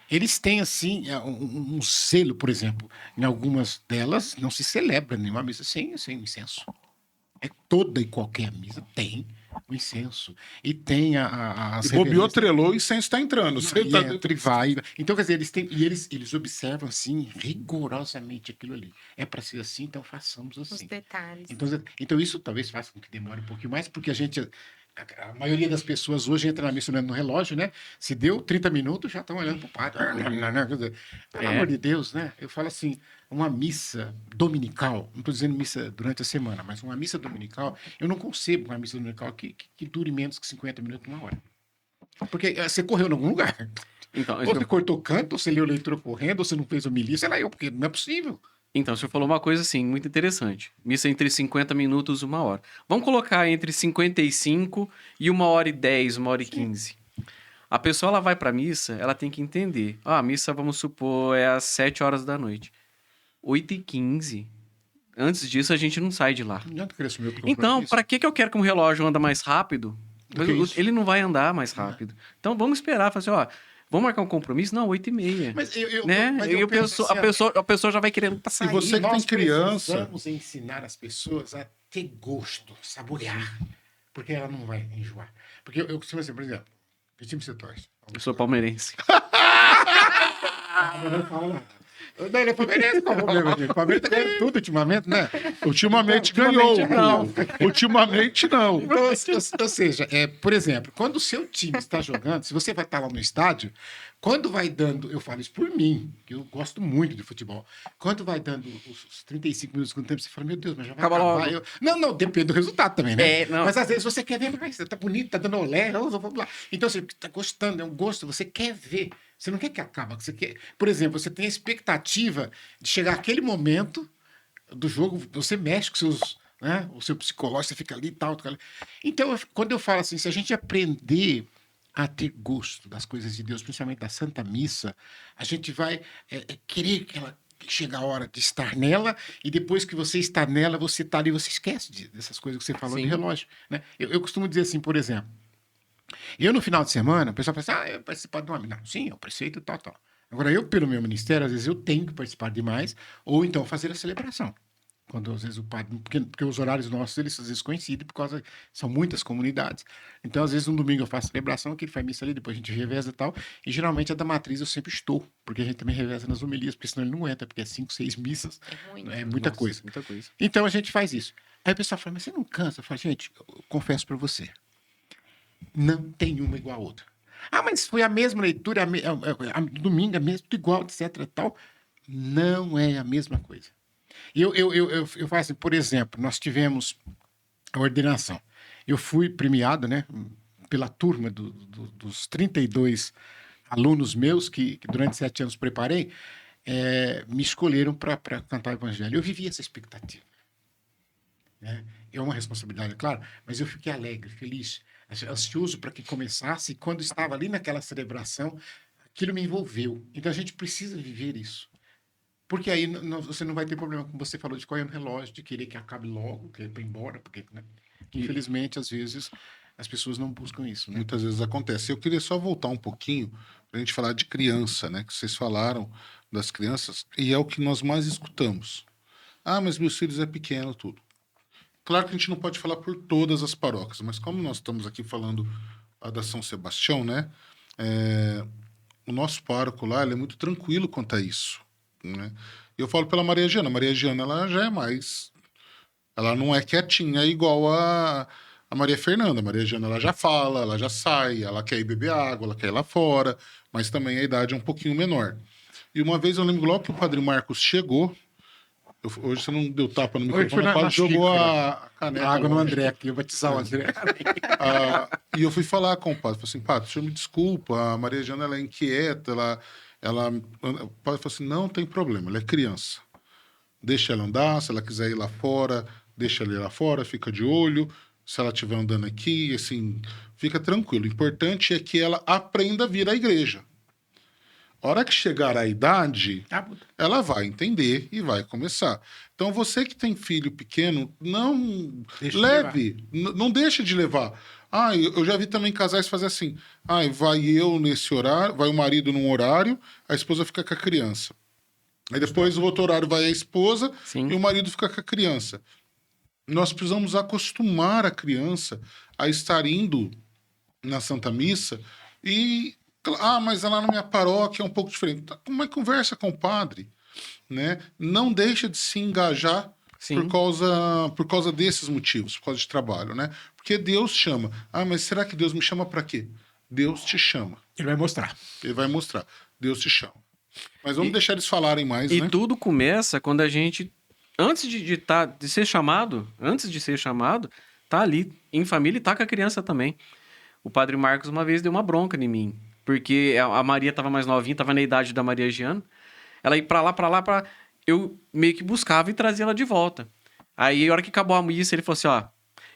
Eles têm, assim, um selo, por exemplo. Em algumas delas não se celebra nenhuma missa sem incenso. É toda e qualquer missa tem o incenso. E tem as E bobeou, reverências. trelou e sem está entrando. Você E tá... entra e vai. Então, quer dizer, eles observam, assim, rigorosamente aquilo ali. É para ser assim, então façamos Os assim. detalhes. Então isso talvez faça com que demore um pouquinho mais, porque a maioria das pessoas hoje entra na missa olhando no relógio, né? Se deu 30 minutos, já estão olhando para o padre. Quer dizer, pelo amor de Deus, né? Eu falo assim, uma missa dominical, não estou dizendo missa durante a semana, mas uma missa dominical, eu não concebo uma missa dominical que dure menos que 50 minutos, uma hora. Porque você correu em algum lugar. Então, Ou você cortou canto, ou você leu leitura correndo, ou você não fez homilia, sei lá eu, porque não é possível. Então, o senhor falou uma coisa assim, muito interessante. Missa entre 50 minutos e 1 hora. Vamos colocar entre 55 e 1h10, 1h15. A pessoa, ela vai pra missa, ela tem que entender. A missa, vamos supor, é às 7 horas da noite. 8h15. Antes disso, a gente não sai de lá. Não adianta querer assumir o Então, compromisso. pra que eu quero que um relógio anda mais rápido? Do que isso? Ele não vai andar mais rápido. Então, vamos esperar. Falar assim, vamos marcar um compromisso? Não, 8h30. Mas Né? E penso a pessoa já vai querendo pra sair. você que tem Nós criança- precisamos ensinar as pessoas a ter gosto, saborear. Porque ela não vai enjoar. Porque eu costumo dizer, por exemplo, que time você torce? Eu sou palmeirense. Eu não falo nada. Não, ele é palmeirense, qual o problema, gente? O Palmeiras tá ganhando tudo ultimamente, né? Ultimamente Não, ganhou. ultimamente Ultimamente não. Então, ou seja, por exemplo, quando o seu time está jogando, se você vai estar lá no estádio, quando vai dando, eu falo isso por mim, que eu gosto muito de futebol, quando vai dando os 35 minutos do tempo, você fala, meu Deus, mas já vai Acaba acabar. logo. Não, depende do resultado também, né? Não. Mas às vezes você quer ver mais, tá bonito, tá dando olé, vamos lá. Então, você tá gostando, é um gosto, você quer ver. Você não quer que acabe, você quer... Por exemplo, você tem a expectativa de chegar àquele momento do jogo, você mexe com seus... Né? O seu psicológico, você fica ali e tal. Então, quando eu falo assim, se a gente aprender a ter gosto das coisas de Deus, principalmente da Santa Missa, a gente vai querer que ela chegue a hora de estar nela, e depois que você está nela, você está ali, você esquece dessas coisas que você falou de Sim. relógio. Né? Eu costumo dizer assim, por exemplo, eu no final de semana, o pessoal fala assim, eu participar de uma missa. Não, sim, eu preceito e tal. Agora, eu, pelo meu ministério, às vezes eu tenho que participar demais, ou então fazer a celebração. Quando às vezes o padre, porque os horários nossos, eles às vezes coincidem, por causa, são muitas comunidades. Então, às vezes, no domingo eu faço celebração, que ele faz missa ali, depois a gente reveza e tal. E geralmente a da matriz eu sempre estou, porque a gente também reveza nas homilias, porque senão ele não aguenta, porque é 5, 6 missas, É muito. é muita Nossa, coisa. Muita coisa. Então a gente faz isso. Aí o pessoal fala, mas você não cansa? Eu falo, gente, eu confesso para você, não tem uma igual a outra. Mas foi a mesma leitura, domingo, tudo igual, etc. Tal. Não é a mesma coisa. Eu faço assim, por exemplo, nós tivemos a ordenação. Eu fui premiado, né, pela turma dos 32 alunos meus que durante 7 anos preparei. me escolheram para cantar o evangelho. Eu vivi essa expectativa, né? É uma responsabilidade, claro, mas eu fiquei alegre, feliz, ansioso para que começasse. E quando estava ali naquela celebração, aquilo me envolveu. Então a gente precisa viver isso. Porque aí você não vai ter problema, como você falou, de correr no relógio, de querer que acabe logo, querer ir embora, porque, né, infelizmente, às vezes, as pessoas não buscam isso, né? Muitas vezes acontece. Eu queria só voltar um pouquinho para a gente falar de criança, né? Que vocês falaram das crianças, e é o que nós mais escutamos. Ah, mas meus filhos é pequeno, tudo. Claro que a gente não pode falar por todas as paróquias, mas como nós estamos aqui falando a da São Sebastião, né? O nosso pároco lá, ele é muito tranquilo quanto a isso, né? Eu falo pela Maria Giana. A Maria Giana, ela já é mais... Ela não é quietinha igual a Maria Fernanda. A Maria Giana, ela já fala, ela já sai, ela quer ir beber água, ela quer ir lá fora, mas também a idade é um pouquinho menor. E uma vez eu lembro logo que o Padre Marcos chegou. Hoje você não deu tapa no Hoje foi microfone, o padre jogou a caneca. A água no longe. André aqui, eu vou batizar o André. E eu fui falar com o padre. Falei assim, padre, o senhor me desculpa, a Maria Jana, ela é inquieta, o padre falou assim, não tem problema, ela é criança. Deixa ela andar, se ela quiser ir lá fora, deixa ela ir lá fora, fica de olho. Se ela estiver andando aqui, assim, fica tranquilo. O importante é que ela aprenda a vir à igreja. A hora que chegar a idade, ela vai entender e vai começar. Então, você que tem filho pequeno, não leve, não deixa de levar. Eu já vi também casais fazer assim. Vai eu nesse horário, vai o marido num horário, a esposa fica com a criança. Aí depois o outro horário vai a esposa Sim. e o marido fica com a criança. Nós precisamos acostumar a criança a estar indo na Santa Missa e... mas lá na minha paróquia é um pouco diferente. Mas conversa com o padre, né? Não deixa de se engajar por causa desses motivos, por causa de trabalho, né? Porque Deus chama. Mas será que Deus me chama para quê? Deus te chama. Ele vai mostrar. Ele vai mostrar. Deus te chama. Mas vamos deixar eles falarem mais, E né? tudo começa quando a gente, antes de ser chamado, tá ali em família e tá com a criança também. O Padre Marcos uma vez deu uma bronca em mim. Porque a Maria tava mais novinha, tava na idade da Maria Giana. Ela ia pra lá, eu meio que buscava e trazia ela de volta. Aí, a hora que acabou a missa, ele falou assim,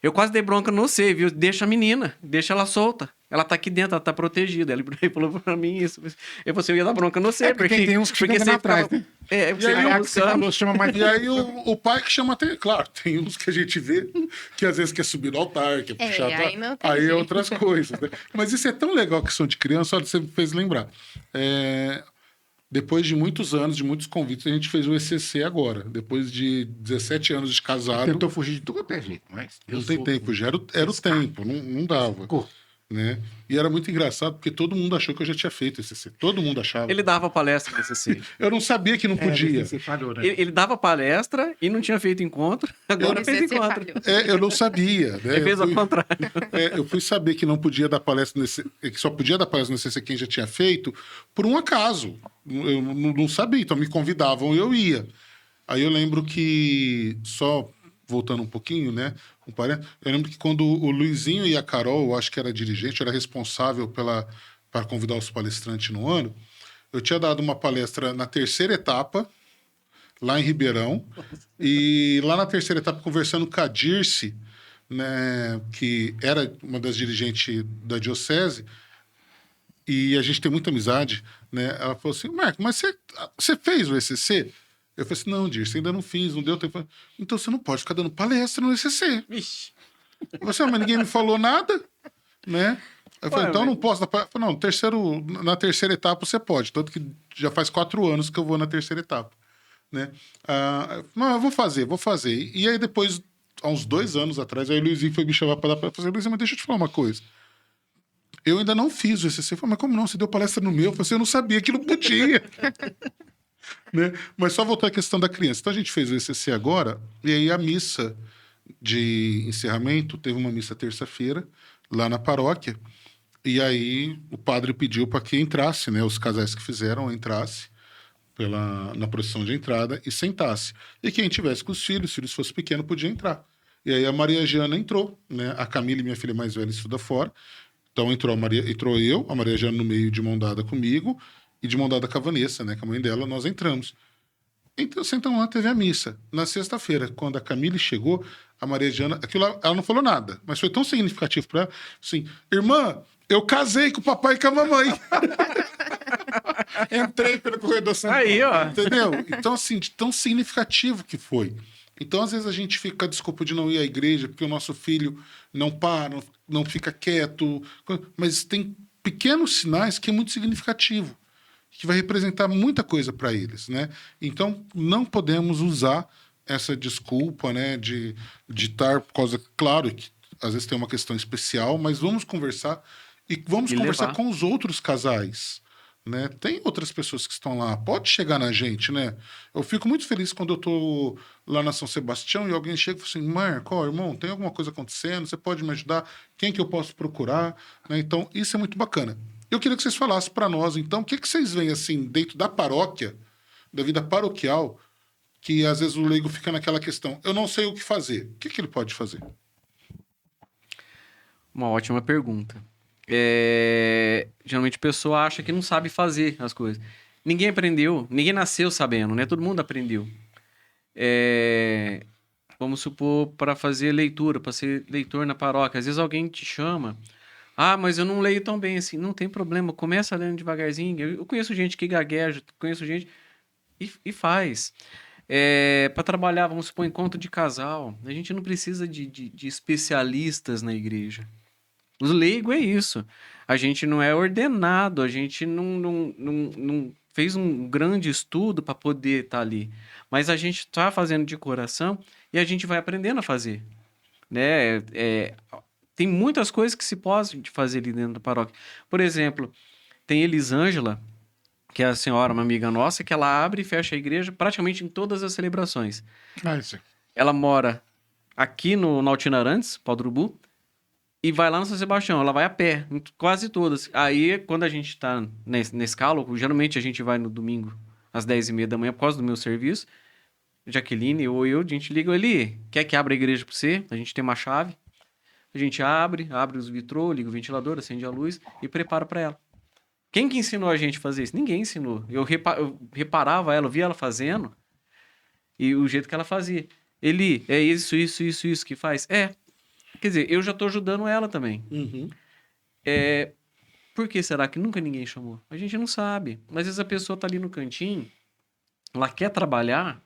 eu quase dei bronca no você, viu? Deixa a menina, deixa ela solta. Ela tá aqui dentro, ela tá protegida. Ele falou pra mim isso. Eu falei assim, eu ia dar bronca no você, porque tem uns que ficam você atrás, ficava... né? Você aí, ia Aí você falou, chama mais... E aí o pai que chama até... Claro, tem uns que a gente vê que às vezes quer subir no altar, quer puxar... aí não tem aí é jeito. outras coisas, né? Mas isso é tão legal que são de criança, olha, você me fez lembrar. Depois de muitos anos, de muitos convites, a gente fez o ECC agora. Depois de 17 anos de casado... Tentou fugir de tudo até jeito, mas... Não tem tempo, já era o tempo, não dava. Né? E era muito engraçado, porque todo mundo achou que eu já tinha feito o ECC. Todo mundo achava. Ele dava palestra no CC. Eu não sabia que não podia. Você falhou, né? Ele dava palestra e não tinha feito encontro, agora fez Você encontro. falhou. Eu não sabia. Né? Ele fez ao contrário. Eu fui saber que não podia dar palestra que só podia dar palestra no CC quem já tinha feito, por um acaso. Eu não sabia, então me convidavam e eu ia. Aí eu lembro que, só voltando um pouquinho, né? Eu lembro que quando o Luizinho e a Carol, eu acho que era dirigente, era responsável para convidar os palestrantes no ano, eu tinha dado uma palestra na terceira etapa, lá em Ribeirão, e lá na terceira etapa, conversando com a Dirce, né, que era uma das dirigentes da diocese, e a gente tem muita amizade, né? Ela falou assim, Marco, mas você fez o ECC? Eu falei assim, não, Dirce, ainda não fiz, não deu tempo. Então você não pode ficar dando palestra no ECC. Vixe. Você, mas ninguém me falou nada, né? Eu falei, então eu não posso dar palestra. Eu falei, não, na terceira etapa você pode, tanto que já faz 4 anos que eu vou na terceira etapa, né? Não, eu vou fazer. E aí depois, há uns 2 anos atrás, aí o Luizinho foi me chamar para dar palestra. Eu falei, Luizinho, mas deixa eu te falar uma coisa. Eu ainda não fiz o ECC. Eu falei, mas como não? Você deu palestra no meu? Eu falei assim, eu não sabia que não podia. Né? Mas só voltar à questão da criança. Então a gente fez o ECC agora, e aí a missa de encerramento, teve uma missa terça-feira, lá na paróquia, e aí o padre pediu para que entrasse, né? Os casais que fizeram entrasse na procissão de entrada e sentasse. E quem tivesse com os filhos, se eles fossem pequenos, podia entrar. E aí a Maria Giana entrou, né? A Camila, minha filha mais velha, estuda fora. Então entrou eu, a Maria Giana no meio de mão dada comigo, e de mão dada com a Vanessa, né, com a mãe dela, nós entramos. Então, sentamos lá, teve a missa. Na sexta-feira, quando a Camille chegou, a Maria Diana, aquilo ela não falou nada, mas foi tão significativo para ela, assim, irmã, eu casei com o papai e com a mamãe. Entrei pelo corredor central. Aí, ó. Entendeu? Então, assim, de tão significativo que foi. Então, às vezes, a gente fica com a desculpa de não ir à igreja porque o nosso filho não para, não fica quieto. Mas tem pequenos sinais que é muito significativo, que vai representar muita coisa para eles, né? Então, não podemos usar essa desculpa, né, de estar por causa... Claro que às vezes tem uma questão especial, mas vamos conversar e vamos conversar levar. com os outros casais, né? Tem outras pessoas que estão lá, pode chegar na gente, né? Eu fico muito feliz quando eu tô lá na São Sebastião e alguém chega e fala assim, Marco, ó, irmão, tem alguma coisa acontecendo? Você pode me ajudar? Quem que eu posso procurar? Né? Então, isso é muito bacana. Eu queria que vocês falassem para nós, então, o que vocês veem, assim, dentro da paróquia, da vida paroquial, que às vezes o leigo fica naquela questão, eu não sei o que fazer. O que ele pode fazer? Uma ótima pergunta. Geralmente a pessoa acha que não sabe fazer as coisas. Ninguém aprendeu, ninguém nasceu sabendo, né? Todo mundo aprendeu. Vamos supor, para fazer leitura, para ser leitor na paróquia. Às vezes alguém te chama, mas eu não leio tão bem assim. Não tem problema, começa lendo devagarzinho. Eu conheço gente que gagueja, conheço gente e faz. Para trabalhar, vamos supor, encontro de casal. A gente não precisa de especialistas na igreja. O leigo é isso. A gente não é ordenado, a gente não fez um grande estudo para poder estar ali. Mas a gente está fazendo de coração e a gente vai aprendendo a fazer. Né? Tem muitas coisas que se pode fazer ali dentro da paróquia. Por exemplo, tem Elisângela, que é a senhora, uma amiga nossa, que ela abre e fecha a igreja praticamente em todas as celebrações. Isso. Ela mora aqui no Altina Arantes, Pau do Urubu, e vai lá no São Sebastião. Ela vai a pé, em quase todas. Aí, quando a gente tá nesse calo, geralmente a gente vai no domingo, às 10h30 da manhã, por causa do meu serviço. Jaqueline ou eu, a gente liga, ele quer que abra a igreja pra você? A gente tem uma chave. A gente abre os vitrô, liga o ventilador, acende a luz e prepara para ela. Quem que ensinou a gente a fazer isso? Ninguém ensinou. Eu reparava ela, eu via ela fazendo e o jeito que ela fazia. Ele, é isso que faz? Quer dizer, eu já tô ajudando ela também. Uhum. Por que será que nunca ninguém chamou? A gente não sabe. Mas às vezes a pessoa tá ali no cantinho, ela quer trabalhar,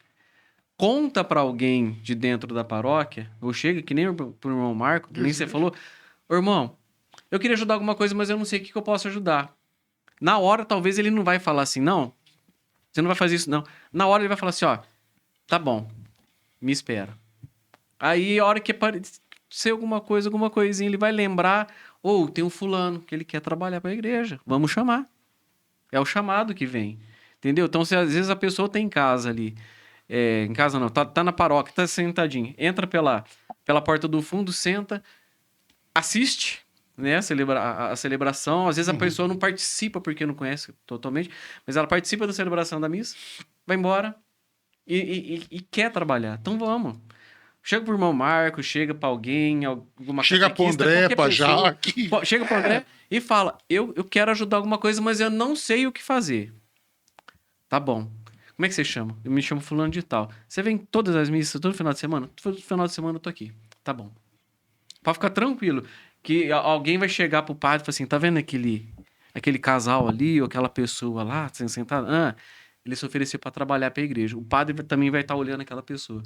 conta para alguém de dentro da paróquia, ou chega, que nem pro irmão Marco, que nem você falou, ô, irmão, eu queria ajudar alguma coisa, mas eu não sei o que eu posso ajudar. Na hora, talvez ele não vai falar assim, não, você não vai fazer isso, não. Na hora ele vai falar assim, ó, tá bom, me espera. Aí, a hora que aparecer alguma coisinha, ele vai lembrar, tem um fulano que ele quer trabalhar para a igreja, vamos chamar. É o chamado que vem, entendeu? Então, se às vezes a pessoa tá em casa ali, em casa não, tá na paróquia, tá sentadinho, entra pela porta do fundo, senta, assiste, né, a celebração. Às vezes a pessoa não participa porque não conhece totalmente, mas ela participa da celebração da missa, vai embora e quer trabalhar. Então vamos. Chega pro irmão Marco, chega pra alguém, alguma chega pro André, pra Jaque. Chega pro André e fala, eu quero ajudar alguma coisa, mas eu não sei o que fazer. Tá bom. Como é que você chama? Eu me chamo fulano de tal. Você vem todas as missas, todo final de semana? Todo final de semana eu tô aqui. Tá bom. Pode ficar tranquilo, que alguém vai chegar pro padre e falar assim, tá vendo aquele casal ali, ou aquela pessoa lá, sentada? Ele se ofereceu para trabalhar pra igreja. O padre também vai estar olhando aquela pessoa.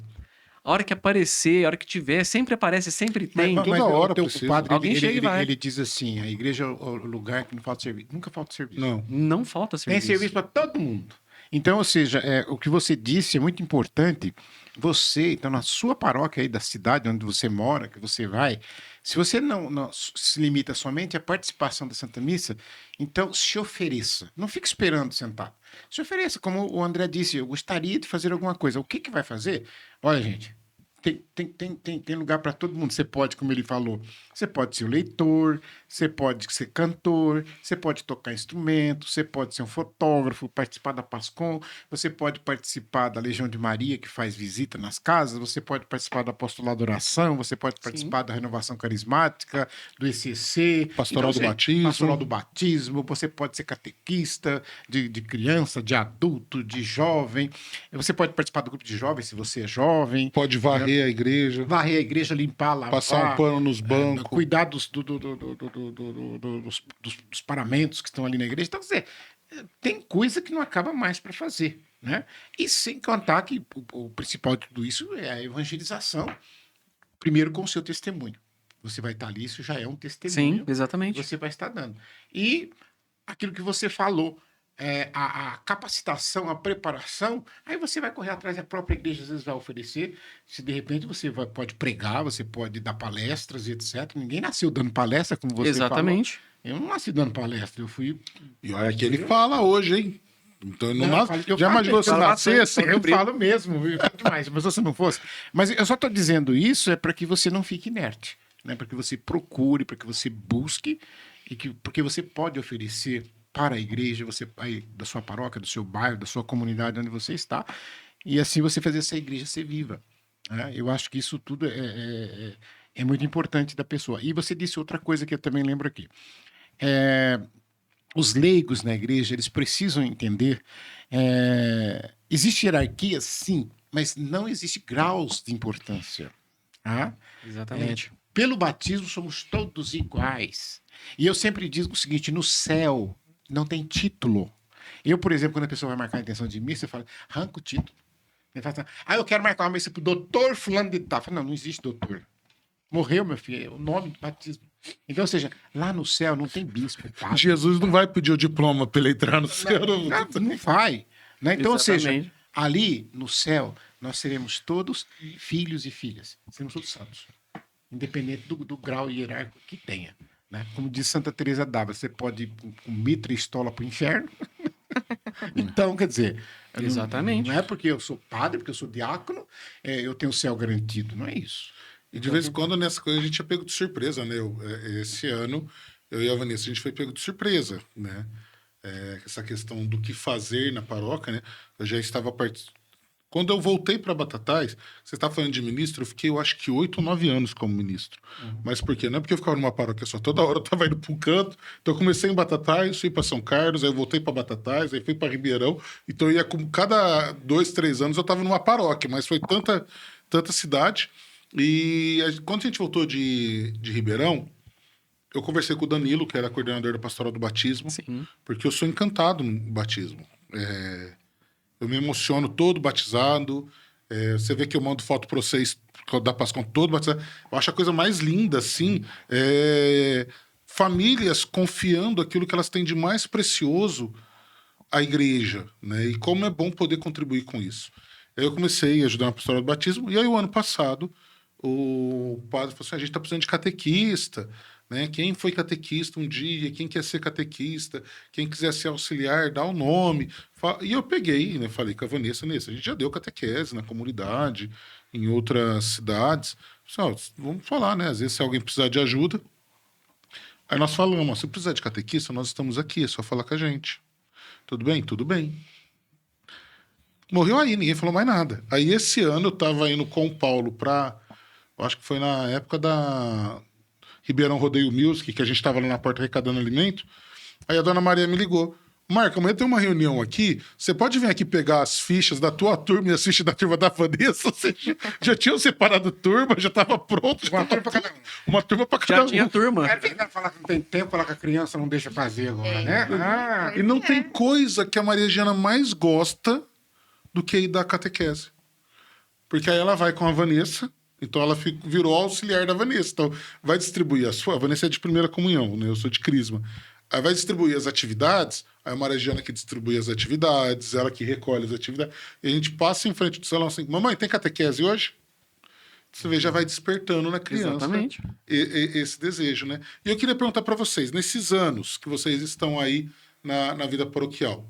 A hora que aparecer, a hora que tiver, sempre aparece, sempre tem. toda hora o padre, Alguém chega e vai. ele diz assim, a igreja é o lugar que não falta serviço. Nunca falta serviço. Não falta serviço. Tem serviço para todo mundo. Então, ou seja, o que você disse é muito importante. Você, então, na sua paróquia aí da cidade onde você mora, que você vai, se você não se limita somente à participação da Santa Missa, então se ofereça. Não fique esperando sentado. Se ofereça, como o André disse, eu gostaria de fazer alguma coisa. O que vai fazer? Olha, gente, tem lugar para todo mundo. Você pode, como ele falou, você pode ser o leitor, você pode ser cantor, você pode tocar instrumento, você pode ser um fotógrafo, participar da Pascom, você pode participar da Legião de Maria, que faz visita nas casas, você pode participar do Apostolado da Oração, você pode participar da Renovação Carismática, do ECC, Pastoral do Batismo. Pastoral do Batismo, você pode ser catequista de criança, de adulto, de jovem, você pode participar do grupo de jovens se você é jovem. Pode varrer a igreja. Varrer a igreja, limpar, lavar. Passar um pano nos bancos. Cuidar dos paramentos que estão ali na igreja. Então, quer dizer, tem coisa que não acaba mais para fazer, né? E sem contar que o principal de tudo isso é a evangelização, primeiro com o seu testemunho. Você vai estar ali, isso já é um testemunho. Sim, exatamente. Que você vai estar dando. E aquilo que você falou, a capacitação, a preparação, aí você vai correr atrás, a própria igreja às vezes vai oferecer, se de repente você pode pregar, você pode dar palestras e etc. Ninguém nasceu dando palestra, como você Exatamente. falou. Eu não nasci dando palestra, eu fui... E olha que ele fala hoje, hein? Então, eu já falo imaginou se mesmo, nascesse? eu falo mesmo, eu falo demais, mas se você não fosse. Mas eu só estou dizendo isso para que você não fique inerte, né? Para que você procure, para que você busque, porque você pode oferecer para a igreja, aí, da sua paróquia, do seu bairro, da sua comunidade onde você está, e assim você fazer essa igreja ser viva, né? Eu acho que isso tudo é muito importante da pessoa. E você disse outra coisa que eu também lembro aqui. Os leigos na igreja, eles precisam entender, existe hierarquia, sim, mas não existe graus de importância. Tá? Exatamente. Pelo batismo somos todos iguais. E eu sempre digo o seguinte, no céu não tem título. Eu, por exemplo, quando a pessoa vai marcar a intenção de missa, eu falo, arranca o título. Ele fala assim, eu quero marcar uma missa pro doutor fulano de tal. Eu falo, não existe doutor. Morreu, meu filho, é o nome do batismo. Então, ou seja, lá no céu não tem bispo. Padre. Jesus não vai pedir o diploma para ele entrar no céu. Não vai. Né? Então, ou seja, Exatamente. ali no céu, nós seremos todos filhos e filhas. Seremos todos santos. Independente do grau hierárquico que tenha. Né? Como diz Santa Teresa d'Ávila, você pode ir com mitra e estola para o inferno. Então, quer dizer, Exatamente. não é porque eu sou padre, porque eu sou diácono, eu tenho o céu garantido. Não é isso. E de vez em quando nessa coisa a gente é pego de surpresa, né? Esse ano, eu e a Vanessa, a gente foi pego de surpresa, né? Essa questão do que fazer na paróquia, né? Eu já estava Quando eu voltei para Batatais, você está falando de ministro, eu fiquei, eu acho que 8 ou 9 anos como ministro. Mas por quê? Não é porque eu ficava numa paróquia só, toda hora eu estava indo para um canto. Então eu comecei em Batatais, fui para São Carlos, aí eu voltei para Batatais, aí fui para Ribeirão. Então eu ia, cada 2, 3 anos eu estava numa paróquia, mas foi tanta cidade. E quando a gente voltou de Ribeirão, eu conversei com o Danilo, que era coordenador da Pastoral do Batismo, Sim. porque eu sou encantado no batismo. Eu me emociono todo batizado. Você vê que eu mando foto para vocês da Pascom todo batizado. Eu acho a coisa mais linda, assim. Famílias confiando aquilo que elas têm de mais precioso à igreja, né? E como é bom poder contribuir com isso. Aí eu comecei a ajudar na Pastoral do Batismo, e aí o ano passado o padre falou assim, a gente está precisando de catequista, né? Quem foi catequista um dia, quem quer ser catequista, quem quiser ser auxiliar, dá o nome. E eu peguei, né? Falei com a Vanessa nisso. A gente já deu catequese na comunidade, em outras cidades. Vamos falar, né? Às vezes se alguém precisar de ajuda. Aí nós falamos, se precisar de catequista, nós estamos aqui, é só falar com a gente. Tudo bem? Tudo bem. Morreu aí, ninguém falou mais nada. Aí esse ano eu estava indo com o Paulo eu acho que foi na época da Ribeirão Rodeio Music, que a gente estava lá na porta arrecadando alimento. Aí a dona Maria me ligou. Marco, amanhã tem uma reunião aqui. Você pode vir aqui pegar as fichas da tua turma e as fichas da turma da Vanessa? Você já tinham separado turma, já estava pronto. Uma turma para cada um. Uma turma para cada Já um. tinha turma. Falar que não tem tempo, falar que a criança não deixa fazer agora, né? E não tem coisa que a Maria Giana mais gosta do que ir dar catequese. Porque aí ela vai com a Vanessa, então ela virou auxiliar da Vanessa. Então vai distribuir a Vanessa é de primeira comunhão, né? Eu sou de crisma. Aí vai distribuir as atividades, aí a Maria Giana que distribui as atividades, ela que recolhe as atividades, e a gente passa em frente do salão assim, mamãe, tem catequese hoje? Você vê, já vai despertando na criança. Exatamente. Esse desejo, né? E eu queria perguntar para vocês, nesses anos que vocês estão aí na vida paroquial,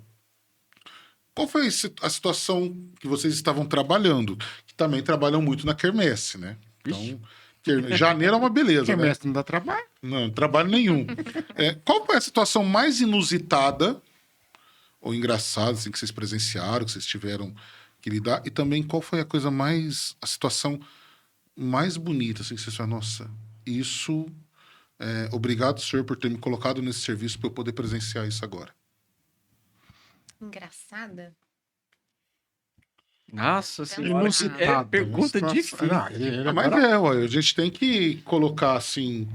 Qual foi a situação que vocês estavam trabalhando? Que também trabalham muito na quermesse, né? Então, janeiro é uma beleza, Quem né? mestre não dá trabalho. Não, trabalho nenhum. Qual foi a situação mais inusitada ou engraçada assim, que vocês presenciaram, que vocês tiveram que lidar? E também qual foi a situação mais bonita, assim, que vocês falaram, nossa, isso... obrigado, senhor, por ter me colocado nesse serviço para eu poder presenciar isso agora. Engraçada? Nossa senhora, Inusitado, pergunta uma situação- difícil. Não, ele Mas agora- ué, a gente tem que colocar assim.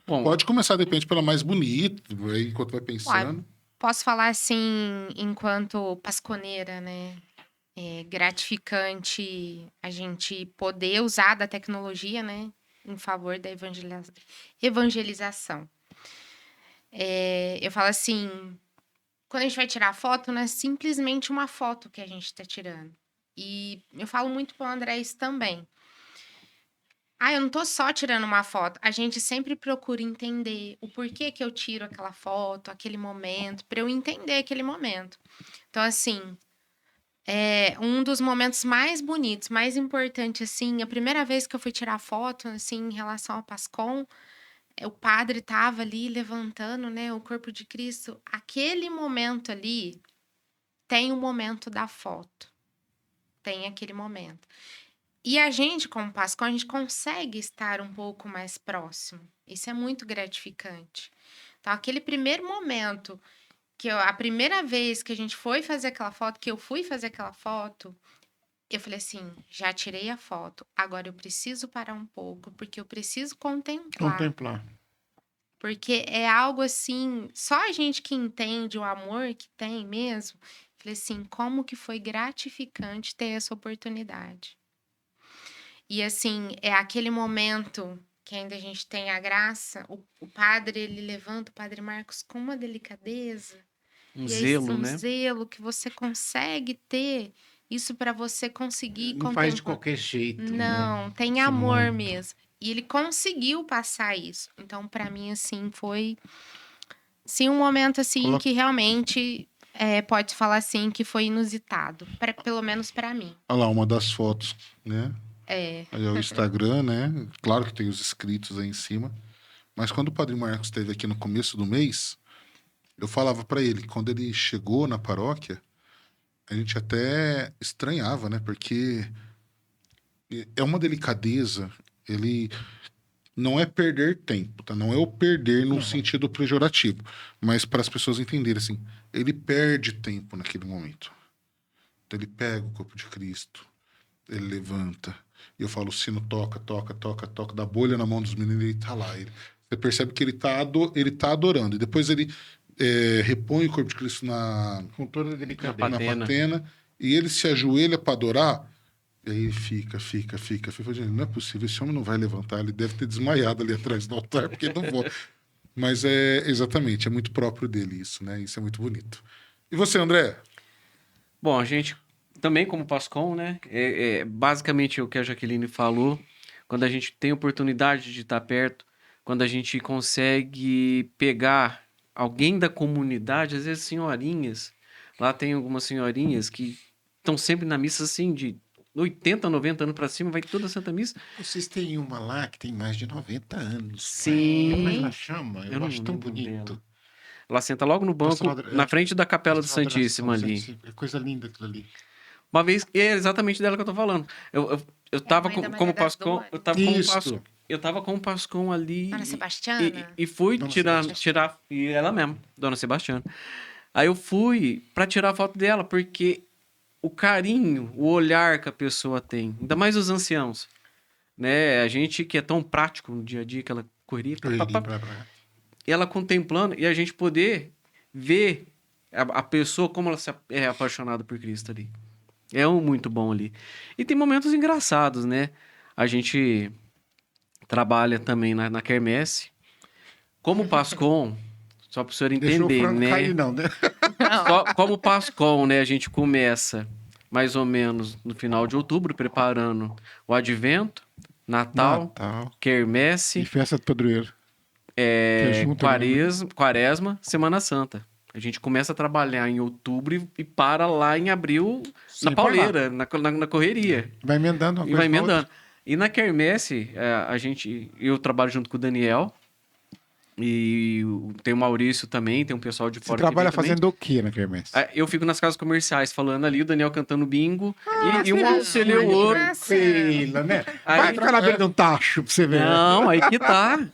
Bom, Pode começar, de repente, pela mais bonita, aí, enquanto vai pensando. Posso falar assim, enquanto pasconeira, né? É gratificante a gente poder usar da tecnologia, né? Em favor da evangelização. Eu falo assim, quando a gente vai tirar foto, não é simplesmente uma foto que a gente está tirando. E eu falo muito para o André isso também. Eu não tô só tirando uma foto. A gente sempre procura entender o porquê que eu tiro aquela foto, aquele momento, para eu entender aquele momento. Então, assim, um dos momentos mais bonitos, mais importantes, assim, a primeira vez que eu fui tirar foto, assim, em relação ao Pascom, o padre estava ali levantando, né, o corpo de Cristo. Aquele momento ali tem o momento da foto. Tem aquele momento. E a gente, como Pascom, a gente consegue estar um pouco mais próximo. Isso é muito gratificante. Então, aquele primeiro momento, a primeira vez que a gente foi fazer aquela foto, que eu fui fazer aquela foto, eu falei assim, já tirei a foto, agora eu preciso parar um pouco, porque eu preciso contemplar. Porque é algo assim, só a gente que entende o amor que tem mesmo. Falei assim, como que foi gratificante ter essa oportunidade. E assim, é aquele momento que ainda a gente tem a graça, o padre, ele levanta, o padre Marcos, com uma delicadeza. zelo, né? Um zelo que você consegue ter, isso para você conseguir Não faz de contemplar. qualquer jeito. né? Não, tem Esse amor momento. mesmo. E ele conseguiu passar isso. Então, para mim, assim, foi... Sim, um momento, assim, que realmente... pode falar assim que foi inusitado, pelo menos para mim. Olha lá, uma das fotos, né? Aí é o Instagram, né? Claro que tem os inscritos aí em cima. Mas quando o Padre Marcos esteve aqui no começo do mês, eu falava para ele, quando ele chegou na paróquia, a gente até estranhava, né? Porque é uma delicadeza, ele não é perder tempo, tá? Não é o perder no sentido pejorativo, mas para as pessoas entenderem, assim, ele perde tempo naquele momento. Então ele pega o corpo de Cristo, ele levanta, e eu falo, o sino toca, dá bolha na mão dos meninos, ele tá lá. Você percebe que ele tá adorando. E depois ele repõe o corpo de Cristo Com toda a delicadeza. na patena, e ele se ajoelha para adorar, e aí ele fica. Eu falo, gente, não é possível, esse homem não vai levantar, ele deve ter desmaiado ali atrás do altar, porque não vou. Mas exatamente, é muito próprio dele isso, né? Isso é muito bonito. E você, André? Bom, a gente também como Pascom, né? Basicamente o que a Jaqueline falou. Quando a gente tem oportunidade de estar perto, quando a gente consegue pegar alguém da comunidade, às vezes senhorinhas. Lá tem algumas senhorinhas que estão sempre na missa assim de 80, 90 anos para cima, vai toda a Santa Missa. Vocês têm uma lá que tem mais de 90 anos. Sim. Como ela chama? Eu não acho tão lembro bonito. dela. Ela senta logo no banco, na frente da Capela do Santíssimo ali. É coisa linda aquilo ali. Uma vez, é exatamente dela que eu tô falando. Eu tava mãe da como Maria das Pascom, Dores. eu tava com o Pascom ali. Dona Sebastiana? E fui Dona tirar, e ela mesmo, Dona Sebastiana. Aí eu fui pra tirar a foto dela, porque o carinho, o olhar que a pessoa tem, ainda mais os anciãos, né? A gente que é tão prático no dia a dia, aquela correria, ela contemplando e a gente poder ver a pessoa como ela é apaixonada por Cristo ali. É muito bom ali. E tem momentos engraçados, né? A gente trabalha também na quermesse. Como Pascom, só para o senhor Deixou o entender, frango né? cair, não, né? Só, como Pascom, né? A gente começa mais ou menos no final de outubro, preparando o Advento, Natal, E quermesse, festa do padroeiro. Que é junto, né? Quaresma, Semana Santa. A gente começa a trabalhar em outubro e para lá em abril na Sempre pauleira, na correria. Vai emendando uma E coisa vai com a outra. emendando. E na quermesse, eu trabalho junto com o Daniel. E tem o Maurício também, tem um pessoal de Você fora que trabalha vem também. fazendo o quê na quermesse? Eu fico nas casas comerciais falando ali, o Daniel cantando bingo. e um legal. auxílio Ai, o que outro. massa. Tranquila, né? Aí- Vai ficar na beira de um tacho pra você ver. Não, aí que tá.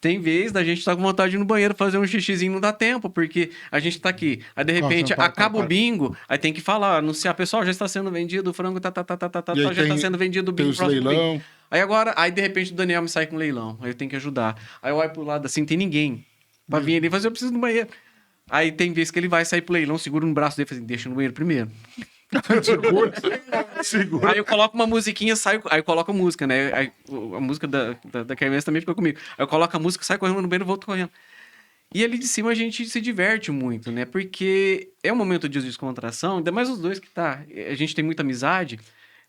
Tem vez da gente tá com vontade de ir no banheiro fazer um xixizinho, não dá tempo, porque a gente tá aqui. Aí, de repente, Nossa, para. acaba o bingo, aí tem que falar, anunciar, pessoal, já está sendo vendido, o frango E aí já está tem- sendo vendido o Tem bingo. os próximo bingo. leilão. Aí de repente o Daniel me sai com leilão, aí eu tenho que ajudar. Aí eu olho pro lado assim, tem ninguém pra vir ali e fazer, eu preciso do banheiro. Aí tem vez que ele vai sair pro leilão, segura no braço dele e fala assim, deixa no banheiro primeiro. Segura. Aí eu coloco uma musiquinha, saio, aí eu coloco a música, né? Aí, a música da Kermesse também fica comigo. Aí eu coloco a música, saio correndo no banheiro e volto correndo. E ali de cima a gente se diverte muito, né? Porque é um momento de descontração, ainda mais os dois que tá. A gente tem muita amizade,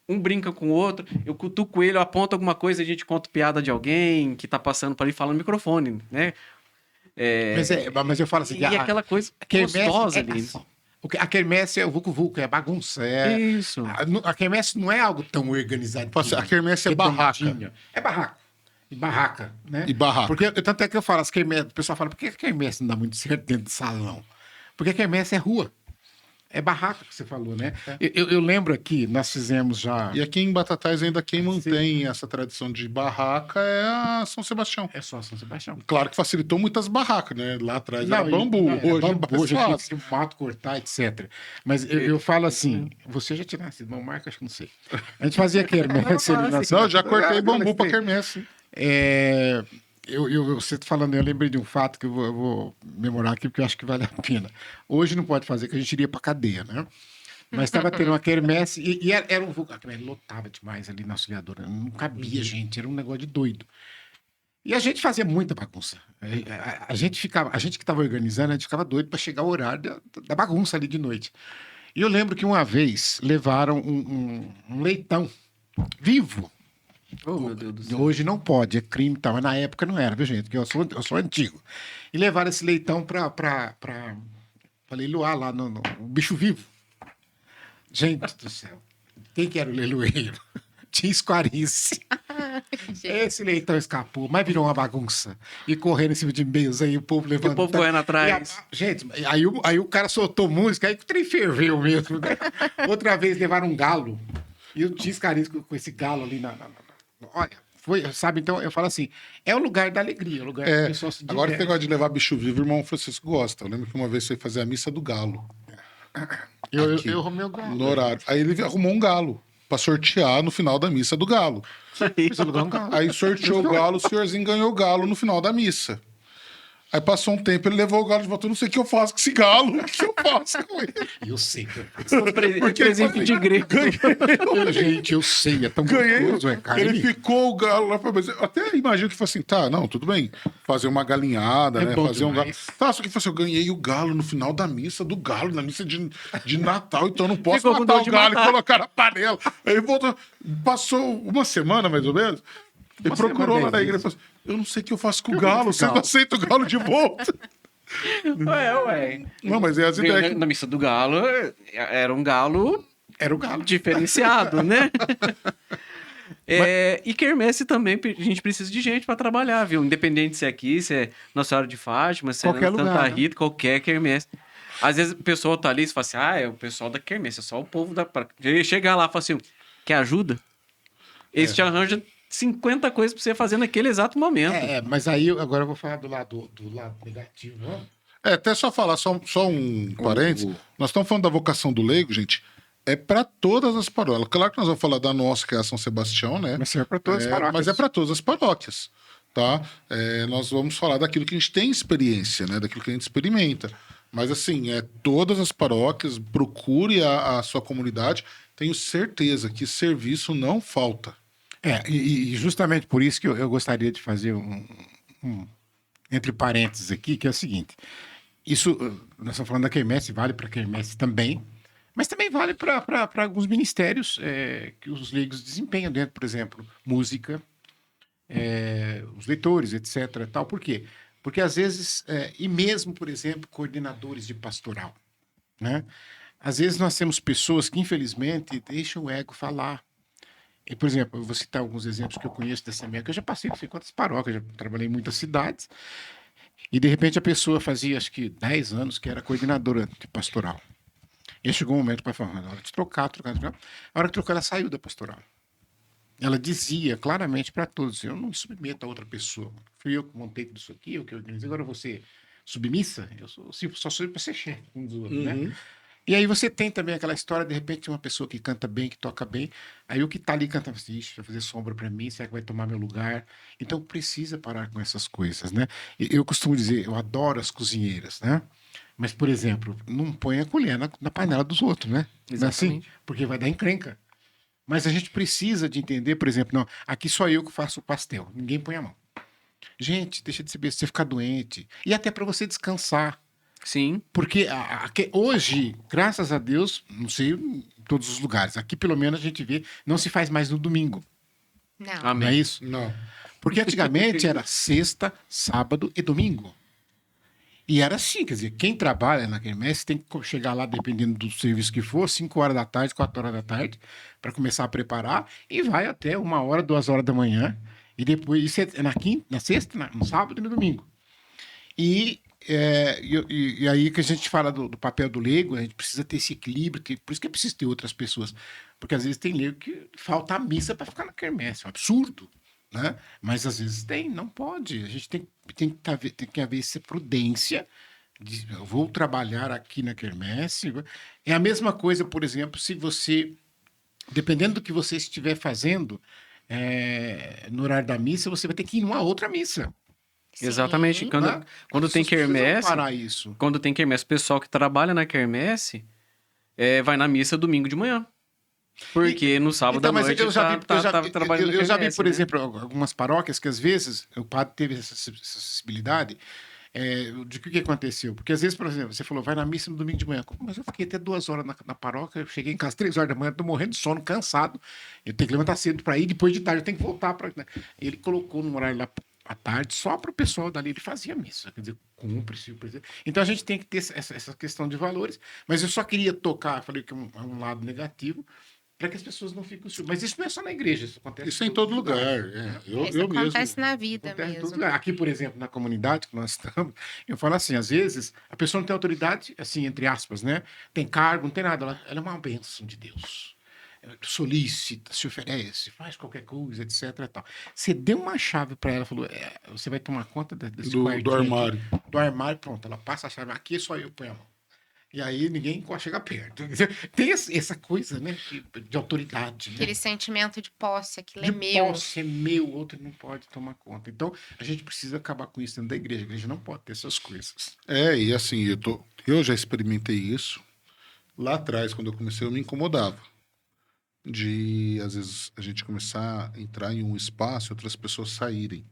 um brinca com o outro, eu cutuco ele, eu aponto alguma coisa, a gente conta piada de alguém que tá passando por ali falando no microfone, né? Mas eu falo assim, E aquela coisa gostosa ali. assim, a quermesse é o vulco-vulco, é bagunça. Isso. A quermesse não é algo tão organizado. A quermesse é barraca. É barraca. E barraca, né? E barraca. Porque, tanto é que eu falo, o pessoal fala, por que a quermesse não dá muito certo dentro do salão? Porque a quermesse é rua. É barraca que você falou, né? Eu lembro aqui, nós fizemos já... E aqui em Batatais ainda quem mantém essa tradição de barraca é a São Sebastião. É só São Sebastião. Claro que facilitou muitas barracas, né? Lá atrás era e- bambu. não, era Hoje é bambu, mais hoje tem fácil. que mato cortar, etc. Mas eu falo assim, você já tinha nascido, não marca, acho que não sei. A gente fazia quermesse ali na Não, eu já cortei Ah, bambu pra sei. quermesse. Você falando, eu lembrei de um fato que eu vou memorar aqui, porque eu acho que vale a pena. Hoje não pode fazer, que a gente iria pra cadeia, né? Mas estava tendo uma quermesse e era um vulcão. Lotava demais ali na auxiliadora. Não cabia gente, era um negócio de doido. E a gente fazia muita bagunça. A gente que estava organizando, a gente ficava doido para chegar o horário da bagunça ali de noite. E eu lembro que uma vez levaram um leitão vivo. Oh, meu Deus do céu. Hoje não pode, é crime e tal, mas na época não era, viu, gente? Porque eu sou antigo. E levaram esse leitão pra leiloar lá no bicho vivo. Gente do céu, quem que era o leiloeiro? Tinha esquarice. Esse leitão escapou, mas virou uma bagunça. E correndo em cima de meios aí, o povo levantando. o povo correndo atrás. Gente, aí o cara soltou música, aí o trem ferveu mesmo, né? Outra vez levaram um galo. E eu tinha esquarice com esse galo ali olha, foi, sabe? Então eu falo assim: é o lugar da alegria, é o lugar que a pessoa se Agora que diverte. negócio de levar bicho vivo, o irmão Francisco gosta. Eu lembro que uma vez você fazer a missa do galo. Aqui, Eu arrumei o galo. no horário. Aí ele arrumou um galo pra sortear no final da missa do galo. Precisa alugar um galo. Aí sorteou o galo, o senhorzinho ganhou o galo no final da missa. Aí passou um tempo, ele levou o galo de volta. Eu não sei o que eu faço com esse galo. O que eu faço com ele? Eu sei. Presente de igreja. Gente, eu sei. É tão Ganhei. gostoso, é carne. Ele ficou o galo lá. Mas eu até imagino que foi assim, tá, não, tudo bem. Fazer uma galinhada, É né? bom Fazer um galo. demais. Tá, só que assim, eu ganhei o galo no final da missa do galo, na missa de Natal, então eu não posso Ficou com matar dor o de galo matar. e colocar na panela. Aí voltou, passou uma semana mais ou menos. Ele Uma procurou semana, lá na igreja e falou assim: eu não sei o que eu faço com o galo, você não aceita o galo de volta. Ué. Não, mas é as ideias que. Na missa do galo, era um galo Era o galo. diferenciado, né? E quermesse também, a gente precisa de gente para trabalhar, viu? Independente se é aqui, se é Nossa Senhora de Fátima, se Qualquer é Santa lugar, né? Rita, qualquer quermesse. Às vezes o pessoal tá ali e fala assim, é o pessoal da quermesse, é só o povo da... Chegar lá e fala assim, quer ajuda? Eles te arranjam 50 coisas pra você fazer naquele exato momento. Mas aí agora eu vou falar do lado negativo, né? Até só falar, só um parênteses. Nós estamos falando da vocação do leigo, gente. É para todas as paróquias. Claro que nós vamos falar da nossa, que é a São Sebastião, né? Mas serve para todas as paróquias. Mas é para todas as paróquias, tá? Nós vamos falar daquilo que a gente tem experiência, né? Daquilo que a gente experimenta. Mas, assim, todas as paróquias, procure a sua comunidade. Tenho certeza que serviço não falta. E justamente por isso que eu gostaria de fazer um entre parênteses aqui, que é o seguinte: isso, nós estamos falando da quermesse, vale para a quermesse também, mas também vale para alguns ministérios que os leigos desempenham dentro, por exemplo, música, os leitores, etc. Tal. Por quê? Porque às vezes, e mesmo, por exemplo, coordenadores de pastoral, né? Às vezes nós temos pessoas que, infelizmente, deixam o ego falar. E, por exemplo, eu vou citar alguns exemplos que eu conheço dessa minha, que eu já passei por 50 paróquias, já trabalhei em muitas cidades, e de repente a pessoa fazia, acho que 10 anos, que era coordenadora de pastoral. E aí chegou um momento para falar, na hora de trocar. A hora que trocou, ela saiu da pastoral. Ela dizia claramente para todos, eu não me submeto a outra pessoa. Fui eu que montei tudo isso aqui, eu que organizei, agora você submissa? Eu só sou para ser chefe, um dos outros, né? E aí você tem também aquela história, de repente, de uma pessoa que canta bem, que toca bem, aí o que tá ali canta assim, ixi, vai fazer sombra para mim, será que vai tomar meu lugar? Então precisa parar com essas coisas, né? Eu costumo dizer, eu adoro as cozinheiras, né? Mas, por exemplo, não põe a colher na panela dos outros, né? Não é assim? Exatamente. Porque vai dar encrenca. Mas a gente precisa de entender, por exemplo, não, aqui só eu que faço o pastel, ninguém põe a mão. Gente, deixa de ser besta, você ficar doente. E até para você descansar. Sim, Porque hoje, graças a Deus, não sei em todos os lugares, aqui pelo menos a gente vê, não se faz mais no domingo. Não. amém. Não é isso? Não. Porque antigamente era sexta, sábado e domingo. E era assim, quer dizer, quem trabalha na quermesse tem que chegar lá, dependendo do serviço que for, 5 horas da tarde, 4 horas da tarde, para começar a preparar, e vai até 1 hora, 2 horas da manhã, e depois, isso é na quinta, na sexta, no sábado e no domingo. E aí que a gente fala do papel do leigo, a gente precisa ter esse equilíbrio, por isso que é preciso ter outras pessoas. Porque às vezes tem leigo que falta a missa para ficar na quermesse, é um absurdo. Né? Mas às vezes não pode. A gente tem que haver essa prudência. Eu vou trabalhar aqui na quermesse. É a mesma coisa, por exemplo, se você, dependendo do que você estiver fazendo, no horário da missa, você vai ter que ir numa outra missa. Exatamente. Sim. Quando, Né? quando As tem pessoas precisam quermesse, parar isso. quando tem quermesse, o pessoal que trabalha na quermesse vai na missa domingo de manhã. Porque no sábado Então, à mas noite eu já vi, tá trabalhando eu na já vi, quermesse, por né? exemplo, algumas paróquias que às vezes o padre teve essa acessibilidade. De que aconteceu? Porque às vezes, por exemplo, você falou, vai na missa no domingo de manhã. Mas eu fiquei até 2 horas na paróquia, eu cheguei em casa 3 horas da manhã, tô morrendo de sono, cansado. Eu tenho que levantar cedo para ir, depois de tarde eu tenho que voltar para. Ele colocou no horário lá à tarde, só para o pessoal dali, ele fazia missa. Quer dizer, cumpre-se. Então a gente tem que ter essa questão de valores. Mas eu só queria tocar, falei que é um lado negativo, para que as pessoas não fiquem surpresas. Mas isso não é só na igreja, isso acontece Isso é em todo lugar. Isso Eu acontece mesmo. na vida Acontece em todo mesmo. lugar. Aqui, por exemplo, na comunidade que nós estamos, eu falo assim, às vezes a pessoa não tem autoridade, assim, entre aspas, né? Tem cargo, não tem nada. Ela é uma bênção de Deus. Solicita, se oferece, faz qualquer coisa, etc. E tal. Você deu uma chave para ela, falou, você vai tomar conta desse Do quartinho armário. aqui, do armário, pronto. Ela passa a chave, aqui só eu ponho a mão. E aí ninguém chega perto. Tem essa coisa, né, de autoridade. Né? Aquele sentimento de posse, aquilo é De meu. posse, é meu, outro não pode tomar conta. Então, a gente precisa acabar com isso dentro da igreja. A igreja não pode ter essas coisas. E assim, eu já experimentei isso. Lá atrás, quando eu comecei, eu me incomodava. De, às vezes, a gente começar a entrar em um espaço e outras pessoas saírem.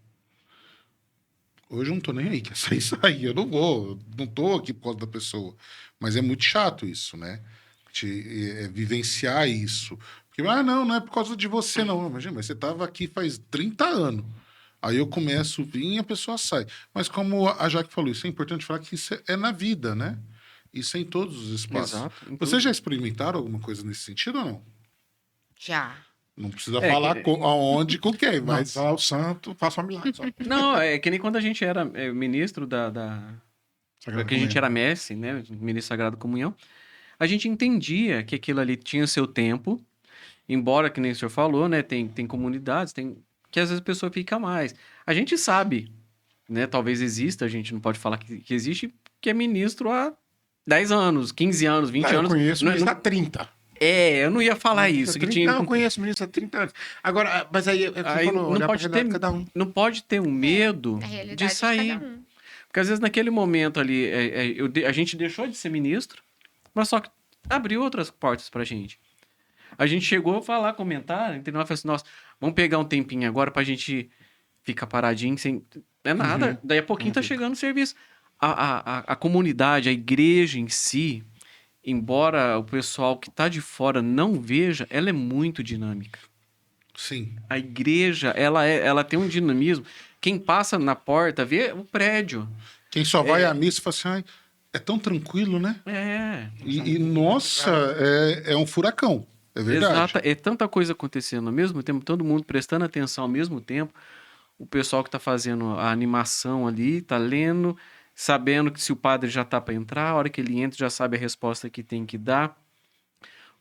Hoje eu não tô nem aí, quer sair, eu não vou, não tô aqui por causa da pessoa. Mas é muito chato isso, né? Vivenciar isso. Porque, não é por causa de você, não. Imagina, mas você tava aqui faz 30 anos. Aí eu começo a vir e a pessoa sai. Mas como a Jaque falou, isso é importante falar que isso é na vida, né? Isso é em todos os espaços. Exato, em Vocês já experimentaram alguma coisa nesse sentido ou não? Já. Não precisa falar aonde, com quem, Mas mas... falar o santo, faça um milagre. Só. Não, é que nem quando a gente era ministro que a gente era mestre, né? Ministro Sagrado Comunhão, a gente entendia que aquilo ali tinha seu tempo, embora, que nem o senhor falou, né? Tem comunidades, que às vezes a pessoa fica mais. A gente sabe, né? Talvez exista, a gente não pode falar que existe, que é ministro há 10 anos, 15 anos, 20 Eu anos. conheço ministro há 30. Eu não ia falar isso. Que tinha... Não, eu conheço ministro há 30 anos. Agora, mas aí você Aí falou, não olhar pode pra ter, cada um. não pode ter um medo A realidade de sair. de cada um. Porque às vezes naquele momento ali, a gente deixou de ser ministro, mas só que abriu outras portas pra gente. A gente chegou a falar, comentar, entre nós, falou assim, nossa, vamos pegar um tempinho agora pra gente ficar paradinho, sem... Não é nada, daí a pouquinho tá chegando o serviço. A comunidade, a igreja em si, embora o pessoal que tá de fora não veja, ela é muito dinâmica. Sim. A igreja, ela tem um dinamismo quem passa na porta vê o prédio. Quem só vai à missa fala assim, ai, é tão tranquilo, né? Nossa, é um furacão. É verdade. Exato, é tanta coisa acontecendo ao mesmo tempo, todo mundo prestando atenção ao mesmo tempo. O pessoal que tá fazendo a animação ali, tá lendo, sabendo que se o padre já tá para entrar, a hora que ele entra já sabe a resposta que tem que dar.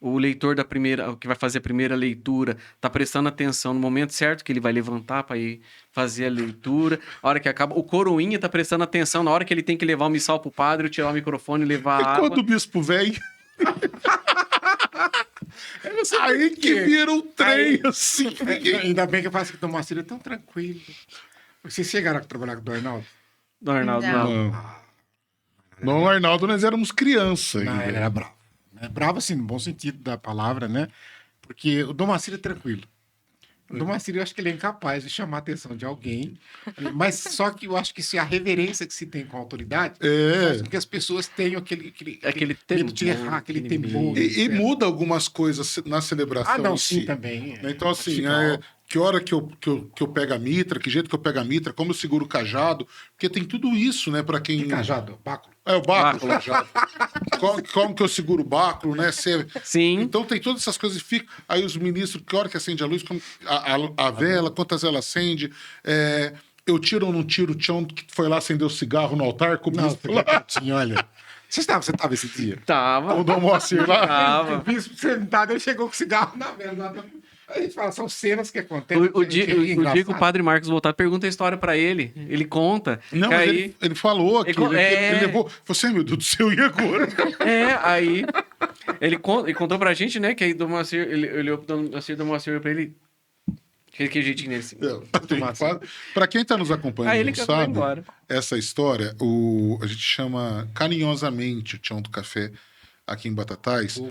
O leitor da primeira, que vai fazer a primeira leitura, tá prestando atenção no momento certo que ele vai levantar para ir fazer a leitura. A hora que acaba, o coroinha tá prestando atenção na hora que ele tem que levar o missal pro padre, tirar o microfone e levar a água. Quando o bispo vem... Aí que vira um trem, assim. Ainda bem que eu faço que o Dom Marcílio é tão tranquilo. Vocês chegaram a trabalhar com o Dom Arnaldo? Não, Arnaldo, não. Não, Arnaldo, nós éramos criança Não, ainda. ele era bravo. É bravo, assim, no bom sentido da palavra, né? Porque o Dom Marcílio é tranquilo. O Dom Marcílio, eu acho que ele é incapaz de chamar a atenção de alguém. Mas só que eu acho que isso é a reverência que se tem com a autoridade. Faz com que as pessoas tenham aquele medo de errar, aquele temor. E muda algumas coisas na celebração. Ah, não, em sim, si. também. Então, assim, que hora que eu pego a mitra, que jeito que eu pego a mitra, como eu seguro o cajado, porque tem tudo isso, né, para quem... Que cajado? Báculo? É, o báculo. Cajado. Como que eu seguro o báculo, né? Sim. Então tem todas essas coisas. Aí os ministros, que hora que acende a luz, a vela, quantas ela acende, eu tiro ou não tiro o Tião que foi lá acender o cigarro no altar com o Não, bispo lá. olha. Você tava esse dia? Tava. O Dom Moacir lá. Tava. O bispo sentado, ele chegou com cigarro na vela. A gente fala, são cenas que acontecem. O dia que o padre Marcos voltar, pergunta a história pra ele. Ele conta. Não, que mas aí... ele falou que ele levou. Você, meu Deus do céu, e agora? Aí ele contou pra gente, né, que aí do Moacir, ele olhou pro Dom Moacir pra ele. Que jeitinho nele assim. Para quem está nos acompanhando, Aí ele não foi sabe embora. essa história, a gente chama carinhosamente o Tião do Café aqui em Batatais.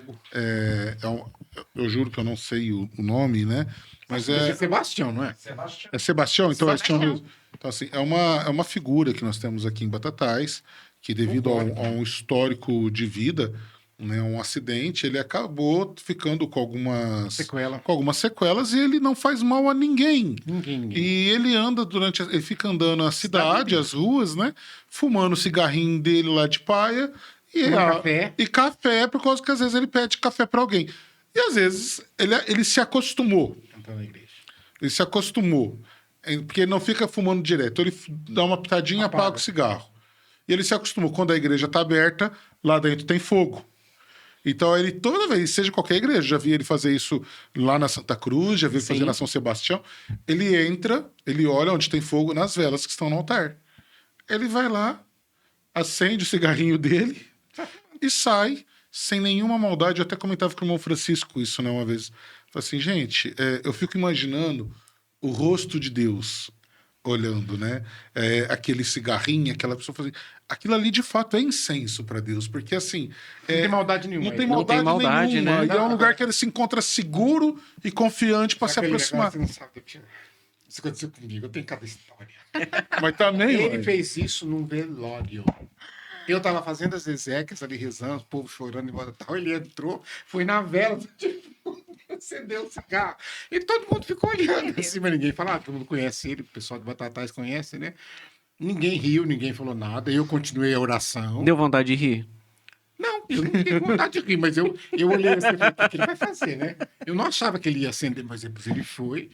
Eu juro que eu não sei o nome, né? Mas É Sebastião, não é? É Sebastião? Então Sebastião. é Tião mesmo. Então, assim, é uma figura que nós temos aqui em Batatais, que devido a um histórico de vida, né, um acidente, ele acabou ficando com algumas sequelas e ele não faz mal a ninguém. Ninguém. E ele anda ele fica andando na cidade, as ruas, né? Fumando o cigarrinho dele lá de paia e café, por causa que às vezes ele pede café para alguém. E às vezes ele se acostumou. Ele se acostumou. Porque ele não fica fumando direto. Ele dá uma pitadinha e apaga o cigarro. E ele se acostumou. Quando a igreja está aberta, lá dentro tem fogo. Então, ele toda vez, seja qualquer igreja, já vi ele fazer isso lá na Santa Cruz, já vi ele fazer na São Sebastião. Ele entra, ele olha onde tem fogo nas velas que estão no altar. Ele vai lá, acende o cigarrinho dele e sai sem nenhuma maldade. Eu até comentava com o irmão Francisco isso, né, uma vez. Falei assim, gente, eu fico imaginando o rosto de Deus olhando, né? Aquele cigarrinho, aquela pessoa fazendo. Aquilo ali, de fato, é incenso para Deus, porque assim. Não tem maldade nenhuma. Não tem maldade nenhuma. né? E é um lugar que ele se encontra seguro e confiante para se aproximar. Você não sabe o que isso aconteceu comigo, eu tenho cada história. Mas também. Ele fez isso num velório. Eu tava fazendo as exéquias ali rezando, o povo chorando e tal. Ele entrou, foi na vela, acendeu o cigarro. E todo mundo ficou olhando assim, mas ninguém falava. Todo mundo conhece ele, o pessoal de Batatais conhece, né? Ninguém riu, ninguém falou nada. Eu continuei a oração. Deu vontade de rir? Não, eu não tenho vontade de rir, mas eu olhei assim e falei, o que ele vai fazer, né? Eu não achava que ele ia acender, mas depois ele foi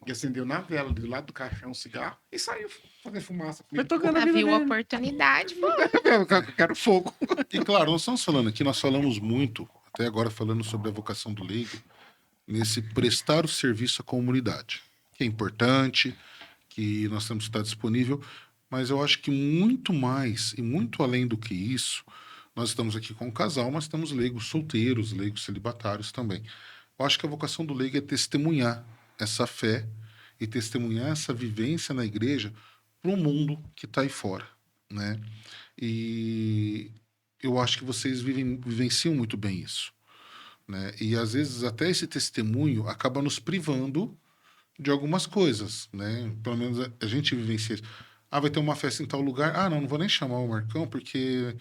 e acendeu na vela, do lado do caixão, um cigarro, e saiu fazendo fumaça. Foi tocando a vida Viu a dele. oportunidade, pô. Eu quero fogo. E claro, nós estamos falando aqui, nós falamos muito, até agora falando sobre a vocação do leigo, nesse prestar o serviço à comunidade, que é importante, que nós temos que estar disponível, mas eu acho que muito mais e muito além do que isso, nós estamos aqui com um casal, mas temos leigos solteiros, leigos celibatários também. Eu acho que a vocação do leigo é testemunhar essa fé e testemunhar essa vivência na igreja para o mundo que está aí fora, né? E eu acho que vocês vivenciam muito bem isso, né? E às vezes até esse testemunho acaba nos privando de algumas coisas, né? Pelo menos a gente vivencia isso. Vai ter uma festa em tal lugar. Não vou nem chamar o Marcão porque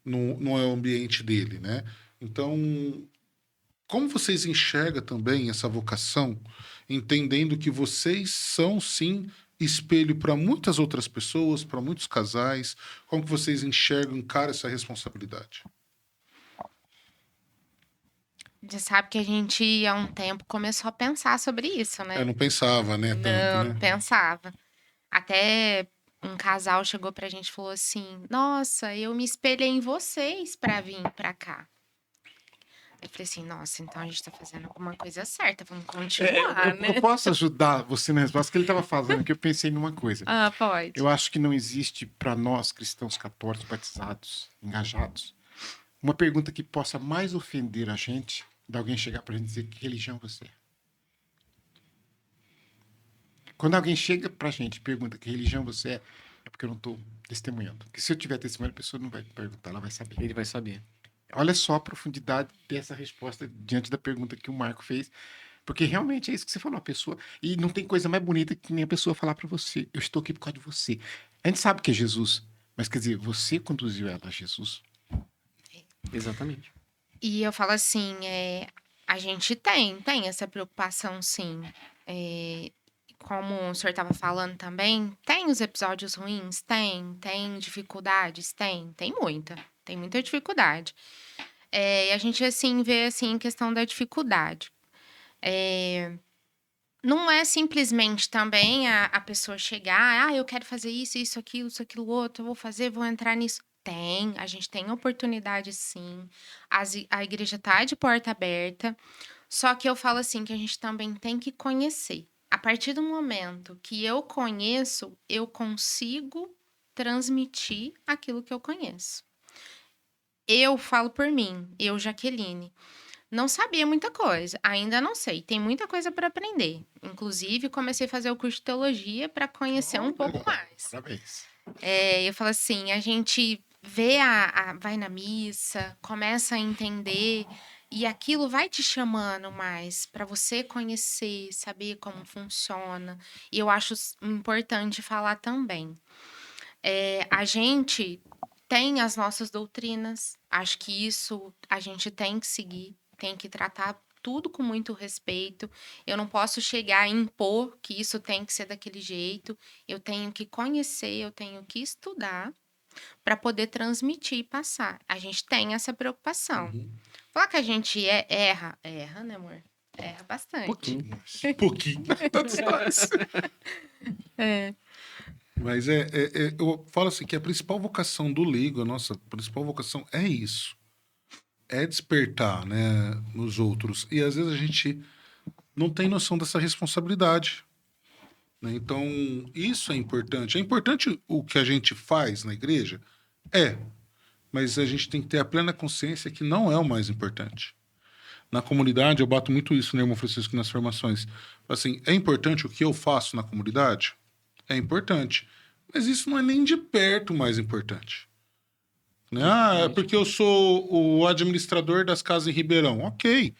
não é o ambiente dele, né? Então, como vocês enxergam também essa vocação, entendendo que vocês são, sim, espelho para muitas outras pessoas, para muitos casais? Como que vocês enxergam, encaram essa responsabilidade? Você sabe que a gente, há um tempo, começou a pensar sobre isso, né? Eu não pensava, né, tanto, Não, né? não pensava. Até um casal chegou pra gente e falou assim: Nossa, eu me espelhei em vocês pra vir pra cá. Eu falei assim: Nossa, então a gente tá fazendo alguma coisa certa, vamos continuar, né? Eu posso ajudar você na resposta que ele estava falando, que eu pensei numa coisa. Ah, pode. Eu acho que não existe para nós, cristãos católicos, batizados, engajados, uma pergunta que possa mais ofender a gente de alguém chegar para a gente dizer que religião você é. Quando alguém chega para a gente e pergunta que religião você é porque eu não estou testemunhando. Porque se eu tiver testemunhando, a pessoa não vai perguntar, ela vai saber. Ele vai saber. Olha só a profundidade dessa resposta diante da pergunta que o Marco fez. Porque realmente é isso que você falou, a pessoa. E não tem coisa mais bonita que nem a pessoa falar para você: eu estou aqui por causa de você. A gente sabe que é Jesus, mas quer dizer, você conduziu ela a Jesus. Exatamente. E eu falo assim, a gente tem essa preocupação, sim. Como o senhor estava falando também, tem os episódios ruins? Tem dificuldades? Tem muita dificuldade. E a gente, assim, vê, assim, questão da dificuldade. Não é simplesmente também a pessoa chegar, eu quero fazer isso, aquilo, outro, eu vou fazer, vou entrar nisso. A gente tem oportunidade, sim. A igreja tá de porta aberta. Só que eu falo assim, que a gente também tem que conhecer. A partir do momento que eu conheço, eu consigo transmitir aquilo que eu conheço. Eu falo por mim, eu, Jaqueline, não sabia muita coisa, ainda não sei, tem muita coisa para aprender. Inclusive, comecei a fazer o curso de teologia para conhecer um pouco mais. Parabéns. Eu falo assim, a gente vê, vai na missa, começa a entender, e aquilo vai te chamando mais para você conhecer, saber como funciona. E eu acho importante falar também. A gente tem as nossas doutrinas, acho que isso a gente tem que seguir, tem que tratar tudo com muito respeito. Eu não posso chegar a impor que isso tem que ser daquele jeito. Eu tenho que conhecer, eu tenho que estudar para poder transmitir e passar. A gente tem essa preocupação. Falar que a gente erra, né, amor? Erra bastante. Pouquinho. Todos nós. Mas eu falo assim, que a principal vocação do Ligo, a nossa principal vocação é isso. É despertar, né, nos outros. E às vezes a gente não tem noção dessa responsabilidade. Né? Então, isso é importante. É importante o que a gente faz na igreja? Mas a gente tem que ter a plena consciência que não é o mais importante. Na comunidade, eu bato muito isso, né, irmão Francisco, nas formações. Assim, é importante o que eu faço na comunidade? É importante. Mas isso não é nem de perto o mais importante. Né? É porque eu sou o administrador das casas em Ribeirão. Ok.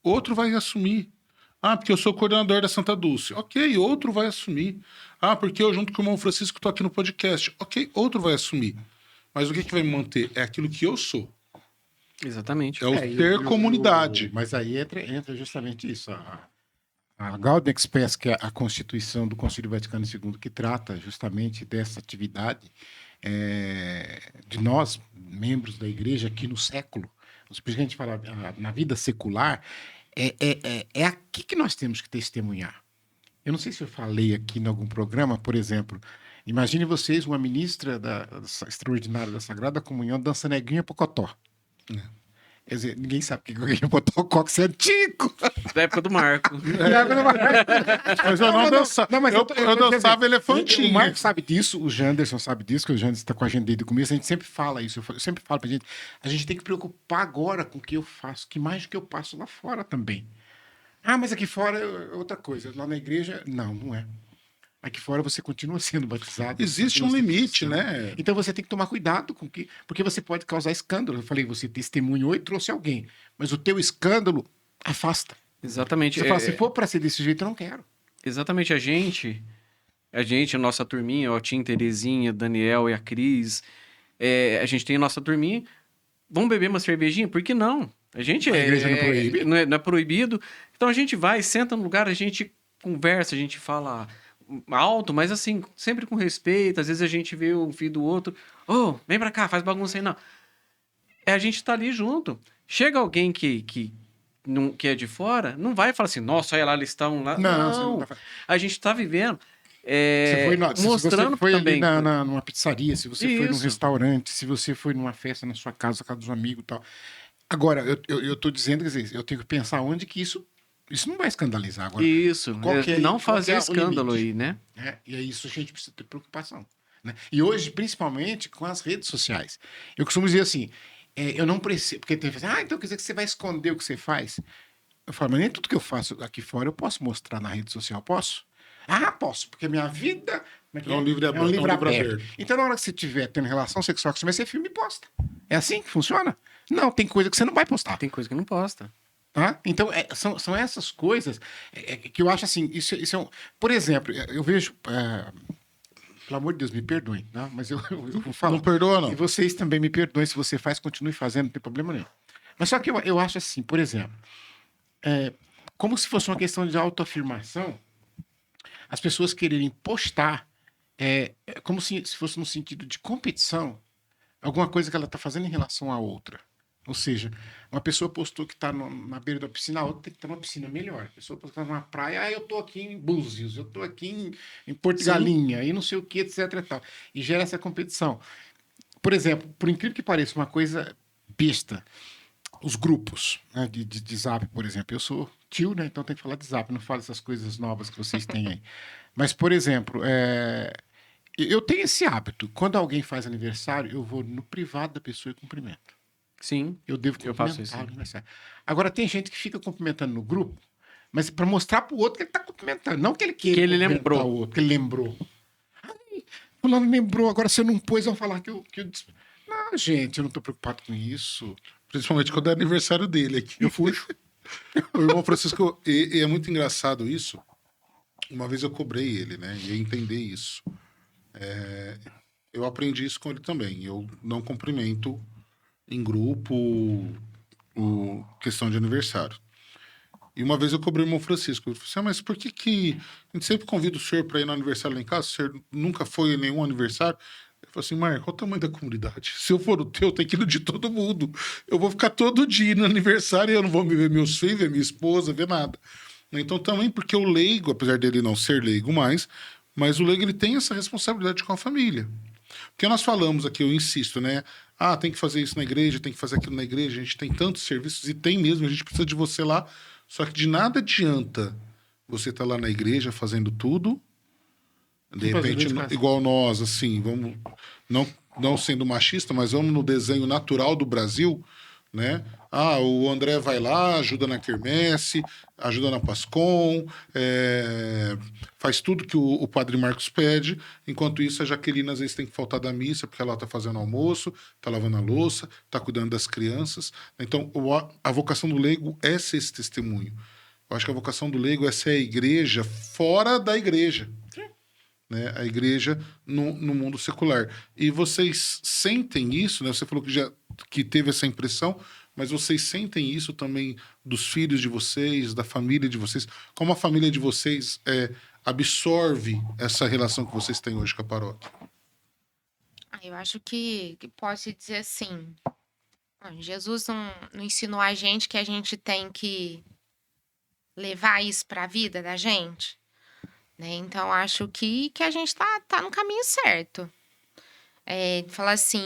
Outro vai assumir. Porque eu sou coordenador da Santa Dulce. Ok, outro vai assumir. Porque eu, junto com o irmão Francisco, estou aqui no podcast. Ok, outro vai assumir. Mas o que vai me manter? É aquilo que eu sou. Exatamente. É o ter comunidade. Mas aí entra justamente isso. A Gaudium et Spes, que é a Constituição do Concílio Vaticano II, que trata justamente dessa atividade de nós, membros da igreja, aqui no século. Por isso que a gente fala na vida secular, é aqui que nós temos que testemunhar. Eu não sei se eu falei aqui em algum programa, por exemplo, imagine vocês uma ministra extraordinária da Sagrada Comunhão dançando Neguinha Pocotó. Quer dizer, ninguém sabe o que é Neguinha Pocotó, que isso é antigo. Da época do Marco. Mas eu não dançava. Eu dançava elefantinho. O Marco sabe disso, o Janderson sabe disso, que o Janderson está com a gente desde o começo. A gente sempre fala isso. Eu sempre falo pra gente, a gente tem que preocupar agora com o que eu faço, que mais do que eu passo lá fora também. Mas aqui fora é outra coisa. Lá na igreja, não é. Aqui fora você continua sendo batizado. Existe um limite, né? Então você tem que tomar cuidado com que, porque você pode causar escândalo. Eu falei, você testemunhou e trouxe alguém, mas o teu escândalo afasta. Exatamente. Você fala, se for para ser desse jeito, eu não quero. Exatamente. A gente, a nossa turminha, a Tim, Terezinha, Daniel e a Cris, a gente tem a nossa turminha. Vamos beber uma cervejinha? Por que não? A gente a igreja não proíbe. Não é proibido. Então a gente vai, senta no lugar, a gente conversa, a gente fala alto, mas assim, sempre com respeito. Às vezes a gente vê um filho do outro, ô, vem pra cá, faz bagunça aí, não. A gente tá ali junto. Chega alguém que é de fora, não vai falar assim, nossa, olha lá, eles estão lá. Não, você não Não, vai falar. a gente tá vivendo, Se você mostrando foi ali também. numa pizzaria, se você foi num Isso. restaurante, se você foi numa festa na sua casa, casa dos amigos e tal. Agora, eu tô dizendo, quer dizer, eu tenho que pensar onde que isso não vai escandalizar. Agora, Isso, qual que é- não qual que fazer é o escândalo limite? aí, né? E é isso a gente precisa ter preocupação. Né? E hoje, principalmente com as redes sociais. Eu costumo dizer assim, eu não preciso, porque tem gente que fala, então quer dizer que você vai esconder o que você faz. Eu falo, mas nem tudo que eu faço aqui fora eu posso mostrar na rede social, posso? Ah, posso, porque minha vida É um livro aberto. livro aberto. Então, na hora que você estiver tendo relação sexual com você, vai ser filme e posta. É assim que funciona? Não, tem coisa que você não vai postar. Tem coisa que não posta. Tá? Então, são essas coisas que eu acho assim. Isso é um... Por exemplo, eu vejo. Pelo amor de Deus, me perdoem, tá? Mas eu vou falar. Não perdoa, não. E vocês também me perdoem se você faz, continue fazendo, não tem problema nenhum. Mas só que eu acho assim, por exemplo, como se fosse uma questão de autoafirmação, as pessoas quererem postar como se fosse no sentido de competição, alguma coisa que ela está fazendo em relação à outra. Ou seja, uma pessoa postou que está na beira da piscina, a outra tem que estar numa piscina melhor. A pessoa postou numa praia, eu estou aqui em Búzios, eu estou aqui em Porto Galinha, e não sei o que, etc. E tal. E gera essa competição. Por exemplo, por incrível que pareça, uma coisa besta, os grupos, né, de Zap, por exemplo. Eu sou tio, né? Então tem que falar de Zap, não falo essas coisas novas que vocês têm aí. Mas, por exemplo, eu tenho esse hábito. Quando alguém faz aniversário, eu vou no privado da pessoa e cumprimento. Sim, Eu devo eu cumprimentar faço isso. o aniversário. Agora, tem gente que fica cumprimentando no grupo, mas para mostrar pro outro que ele tá cumprimentando, não que ele queira Que ele cumprimentar lembrou. o outro, que ele lembrou. Ai, fulano lembrou, agora você não pôs, vão falar que eu... Não, gente, eu não tô preocupado com isso. Principalmente quando é aniversário dele aqui. Eu fujo. O irmão Francisco, e é muito engraçado isso. Uma vez eu cobrei ele, né? E entender isso. Eu aprendi isso com ele também. Eu não cumprimento em grupo questão de aniversário. E uma vez eu cobrei o irmão Francisco. Eu falei assim, mas por que a gente sempre convida o senhor para ir no aniversário lá em casa? O senhor nunca foi em nenhum aniversário? Ele falou assim, Marco, qual o tamanho da comunidade? Se eu for o teu, tem que ir no de todo mundo. Eu vou ficar todo dia no aniversário e eu não vou ver meus filhos, ver minha esposa, ver nada. Então também porque o leigo, apesar dele não ser leigo mais, mas o leigo ele tem essa responsabilidade com a família. Porque nós falamos aqui, eu insisto, né? Ah, tem que fazer isso na igreja, tem que fazer aquilo na igreja, a gente tem tantos serviços, e tem mesmo, a gente precisa de você lá. Só que de nada adianta você estar lá na igreja fazendo tudo, de repente, igual nós, assim, vamos, não sendo machista, mas vamos no desenho natural do Brasil, né? Ah, o André vai lá, ajuda na quermesse, ajuda na Pascom, faz tudo que o Padre Marcos pede. Enquanto isso, a Jaqueline às vezes tem que faltar da missa porque ela está fazendo almoço, está lavando a louça, está cuidando das crianças. Então, a vocação do leigo é ser esse testemunho. Eu acho que a vocação do leigo é ser a igreja fora da igreja. Né? A igreja no mundo secular. E vocês sentem isso, né? Você falou que teve essa impressão, mas vocês sentem isso também dos filhos de vocês, da família de vocês? Como a família de vocês absorve essa relação que vocês têm hoje com a paróquia? Eu acho que posso dizer assim, Jesus não ensinou a gente que a gente tem que levar isso para a vida da gente, né? Então, acho que a gente tá no caminho certo. Falar assim,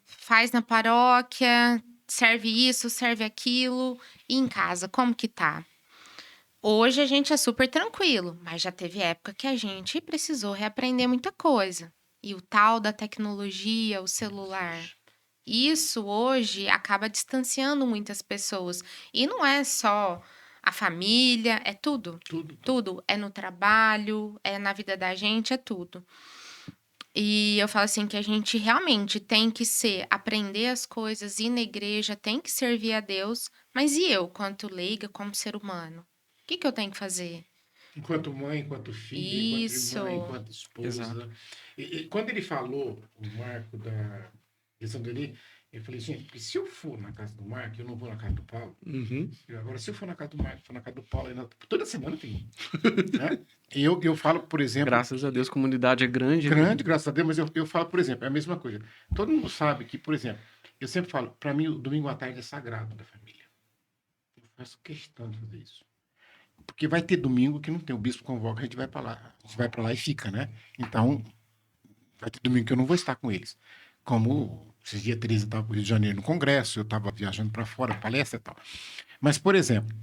faz na paróquia, serve isso, serve aquilo, e em casa, como que tá? Hoje a gente é super tranquilo, mas já teve época que a gente precisou reaprender muita coisa. E o tal da tecnologia, o celular, isso hoje acaba distanciando muitas pessoas. E não é só a família, é tudo. Tudo. É no trabalho, é na vida da gente, é tudo. E eu falo assim que a gente realmente tem que aprender as coisas, ir na igreja, tem que servir a Deus. Mas e eu, quanto leiga, como ser humano? O que eu tenho que fazer? Enquanto mãe, enquanto filha, Isso. enquanto irmã, enquanto esposa. Exato. E quando ele falou, o Marco, Eu falei, gente, porque se eu for na casa do Marco, eu não vou na casa do Paulo. Agora, se eu for na casa do Marco, for na casa do Paulo, toda semana tem. Né? Eu falo, por exemplo... Graças a Deus, a comunidade é grande. Grande, graças a Deus, mas eu falo, por exemplo, é a mesma coisa. Todo mundo sabe que, por exemplo, eu sempre falo, para mim, o domingo à tarde é sagrado da família. Eu faço questão de fazer isso. Porque vai ter domingo que não tem, o bispo convoca, a gente vai para lá. A gente vai para lá e fica, né? Então, vai ter domingo que eu não vou estar com eles. Como esses dias a Teresa estava no Rio de Janeiro no congresso, eu estava viajando para fora, palestra e tal. Mas, por exemplo,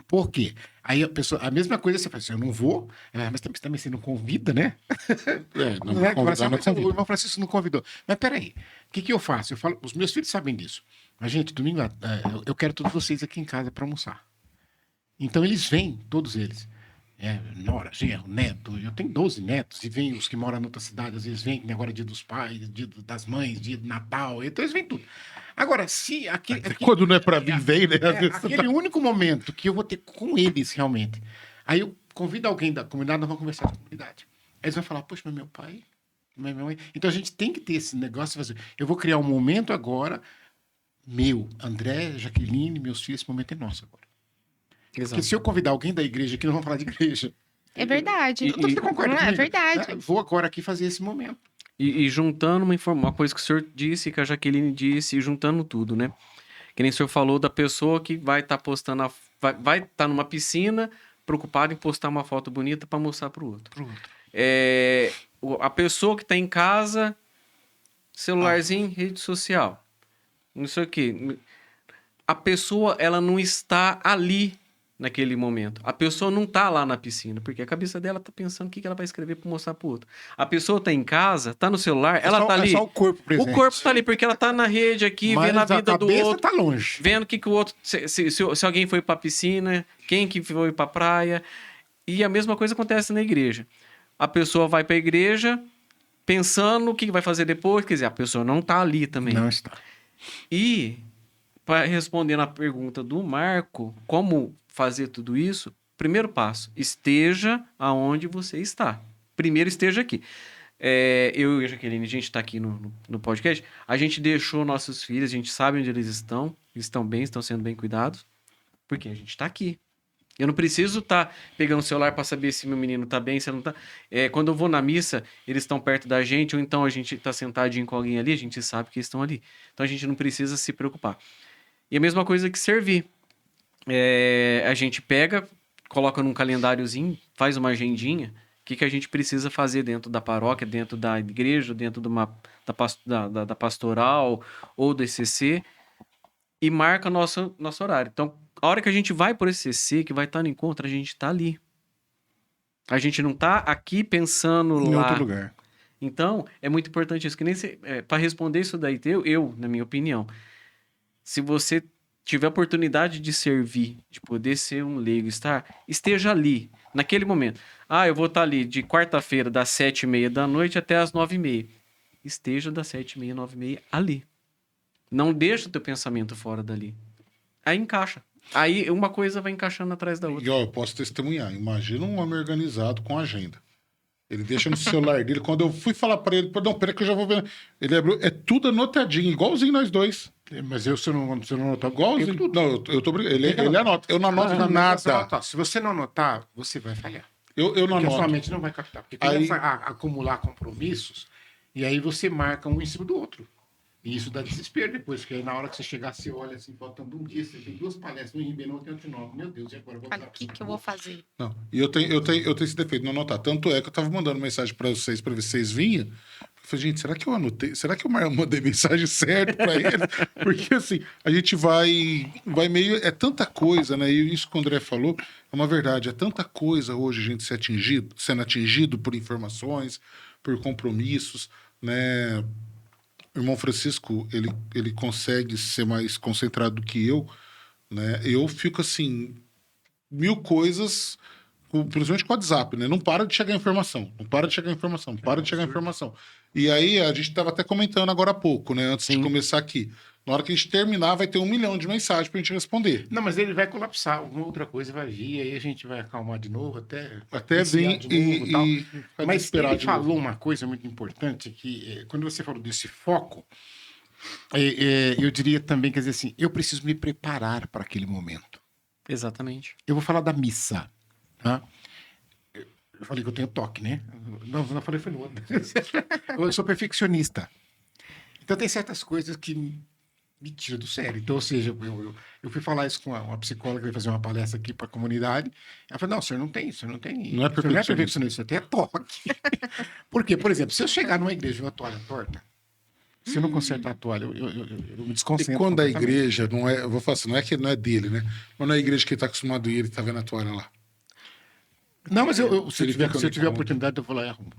por quê? Aí a mesma coisa você fala assim, eu não vou, mas também você não convida, né? Não é convidar, não convida. O irmão Francisco não convidou. Mas peraí, o que eu faço? Eu falo, os meus filhos sabem disso. Mas, gente, domingo eu quero todos vocês aqui em casa para almoçar. Então eles vêm, todos eles. Nora, genro, neto, eu tenho 12 netos, e vem os que moram em outra cidade, às vezes vem, agora é dia dos pais, dia das mães, dia de Natal, então eles vêm tudo. Agora, se Quando não é pra vir, vem, né? Às vezes aquele único momento que eu vou ter com eles, realmente, aí eu convido alguém da comunidade, nós vamos conversar com a comunidade. Aí eles vão falar, poxa, mas meu pai, minha mãe... Então a gente tem que ter esse negócio, eu vou criar um momento agora, meu, André, Jaqueline, meus filhos, esse momento é nosso agora. Porque se eu convidar alguém da igreja aqui, nós vamos falar de igreja. É verdade. Você concorda comigo? É verdade. Vou agora aqui fazer esse momento. E juntando uma coisa que o senhor disse, que a Jaqueline disse, e juntando tudo, né? Que nem o senhor falou da pessoa que vai estar postando, vai estar numa piscina, preocupada em postar uma foto bonita para mostrar para o outro. A pessoa que está em casa, celularzinho, rede social, não sei o quê. A pessoa, ela não está ali naquele momento. A pessoa não tá lá na piscina, porque a cabeça dela tá pensando o que ela vai escrever para mostrar pro outro. A pessoa tá em casa, tá no celular, ela tá ali. É só o corpo presente. O corpo tá ali, porque ela tá na rede aqui, mas vendo a vida do outro. Tá longe. Vendo o que o outro... Se alguém foi pra piscina, quem que foi pra praia. E a mesma coisa acontece na igreja. A pessoa vai pra igreja pensando o que vai fazer depois, quer dizer, a pessoa não tá ali também. Não está. E, para responder na pergunta do Marco, como fazer tudo isso, primeiro passo, esteja aonde você está. Primeiro, esteja aqui. Eu e a Jaqueline, a gente está aqui no podcast, a gente deixou nossos filhos, a gente sabe onde eles estão bem, estão sendo bem cuidados, porque a gente está aqui. Eu não preciso estar pegando o celular para saber se meu menino está bem, se não está. Quando eu vou na missa, eles estão perto da gente, ou então a gente está sentadinho com alguém ali, a gente sabe que eles estão ali. Então a gente não precisa se preocupar. E a mesma coisa que servir. A gente pega, coloca num calendáriozinho, faz uma agendinha, o que a gente precisa fazer dentro da paróquia, dentro da igreja, dentro da pastoral ou do ECC, e marca nosso horário. Então, a hora que a gente vai por esse ECC, que vai estar no encontro, a gente está ali. A gente não está aqui pensando em lá. outro lugar. Então, é muito importante isso. Que nem para responder isso daí, eu, na minha opinião, se você tiver a oportunidade de servir, de poder ser um leigo, esteja ali, naquele momento. Eu vou estar ali de quarta-feira, das 7h30 da noite até as 9h30. Esteja das 7h30, 9h30 ali. Não deixa o teu pensamento fora dali. Aí encaixa. Aí uma coisa vai encaixando atrás da outra. E eu posso testemunhar. Imagina um homem organizado com agenda. Ele deixa no celular dele. Quando eu fui falar pra ele, não, peraí que eu já vou ver. Ele abriu, é tudo anotadinho, igualzinho nós dois. Mas você não anotou? Igualzinho. Não, eu tô brincando. Ele anota. Eu não anoto nada. Se você não anotar, você vai falhar. Eu não Porque a sua anoto. mente não vai captar. Porque começa a acumular compromissos e aí você marca um em cima do outro. E isso dá desespero depois, porque aí na hora que você chegar, você olha assim, faltando um dia, você tem 2 palestras, um em Ribeirão, outro em Antinópolis. Meu Deus, e agora eu vou... Olha o que eu vou fazer. Não. E eu tenho esse defeito, não anotar. Tanto é que eu tava mandando mensagem pra vocês, pra ver se vocês vinham. Eu falei, gente, será que eu anotei? Será que eu mandei mensagem certa pra ele? Porque assim, a gente vai meio... É tanta coisa, né? E isso que o André falou é uma verdade. É tanta coisa hoje a gente sendo atingido por informações, por compromissos, né? O irmão Francisco, ele consegue ser mais concentrado do que eu, né? Eu fico assim, 1000 coisas, principalmente com o WhatsApp, né? Não para de chegar informação, não para de chegar informação, não para de chegar informação. E aí, a gente estava até comentando agora há pouco, né? Antes de começar aqui. Na hora que a gente terminar, vai ter 1 milhão de mensagens pra gente responder. Não, mas ele vai colapsar, alguma outra coisa vai vir, aí a gente vai acalmar de novo, até vir de novo, e mas esperar ele falou uma coisa muito importante, que quando você falou desse foco, Eu diria também, quer dizer assim, eu preciso me preparar para aquele momento. Exatamente. Eu vou falar da missa, tá? Eu falei que eu tenho toque, né? Não falei, foi no outro. Eu sou perfeccionista. Então tem certas coisas que me tiram do sério. Então, ou seja, eu fui falar isso com uma psicóloga que veio fazer uma palestra aqui para a comunidade. Ela falou, não, o senhor não tem, o senhor não tem. Não é O senhor não é perfeccionista. perfeccionista, o senhor tem toque. Por quê? Por exemplo, se eu chegar numa igreja e ver uma toalha torta, se eu não consertar a toalha, eu me E desconcentro. quando a completamente. igreja não é, eu vou falar assim, não é que não é dele, né? Mas não é a igreja que ele tá acostumado a ir, ele tá vendo a toalha lá. Não, mas se Ele fica eu tiver a incômodo. oportunidade, eu vou lá e arrumo.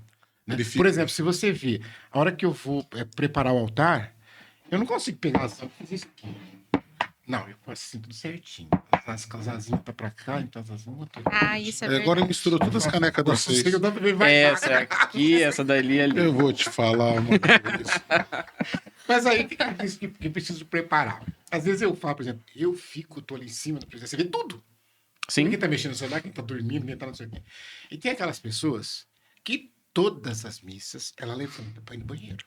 Né? Ele fica- Por exemplo, se você vê, a hora que eu vou preparar o altar, eu não consigo pegar as fazer isso aqui. Não, eu faço assim tudo certinho. As asinhas tá pra cá, então as asinhas tudo. Isso é Agora verdade. misturou todas as canecas de vocês. Essa aqui, essa dali ali. Eu vou te falar uma coisa. Mas aí que eu disse que eu preciso preparar. Às vezes eu falo, por exemplo, tô ali em cima da presença, você vê tudo. Sim. Quem tá mexendo no celular, quem tá dormindo, quem tá não sei o quê. E tem aquelas pessoas que todas as missas ela levanta para ir no banheiro.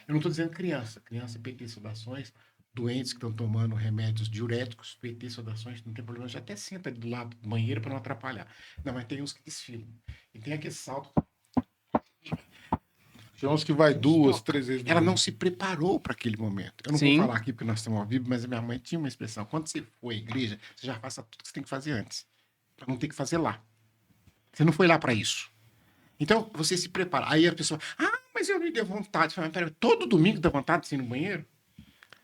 Eu não estou dizendo criança. Criança, PT, saudações, doentes que estão tomando remédios diuréticos, PT, saudações, não tem problema, já até senta ali do lado do banheiro para não atrapalhar. Não, mas tem uns que desfilam. E tem aquele salto. Tem uns que vai 2, 3 vezes. no Ela dia. não se preparou para aquele momento. Eu não Sim. vou falar aqui porque nós estamos ao vivo, mas a minha mãe tinha uma expressão. Quando você for à igreja, você já faça tudo que você tem que fazer antes. Para não ter que fazer lá. Você não foi lá para isso. Então, você se prepara. Aí a pessoa, mas eu me deu vontade. Fala, peraí, todo domingo dá vontade de ir no banheiro?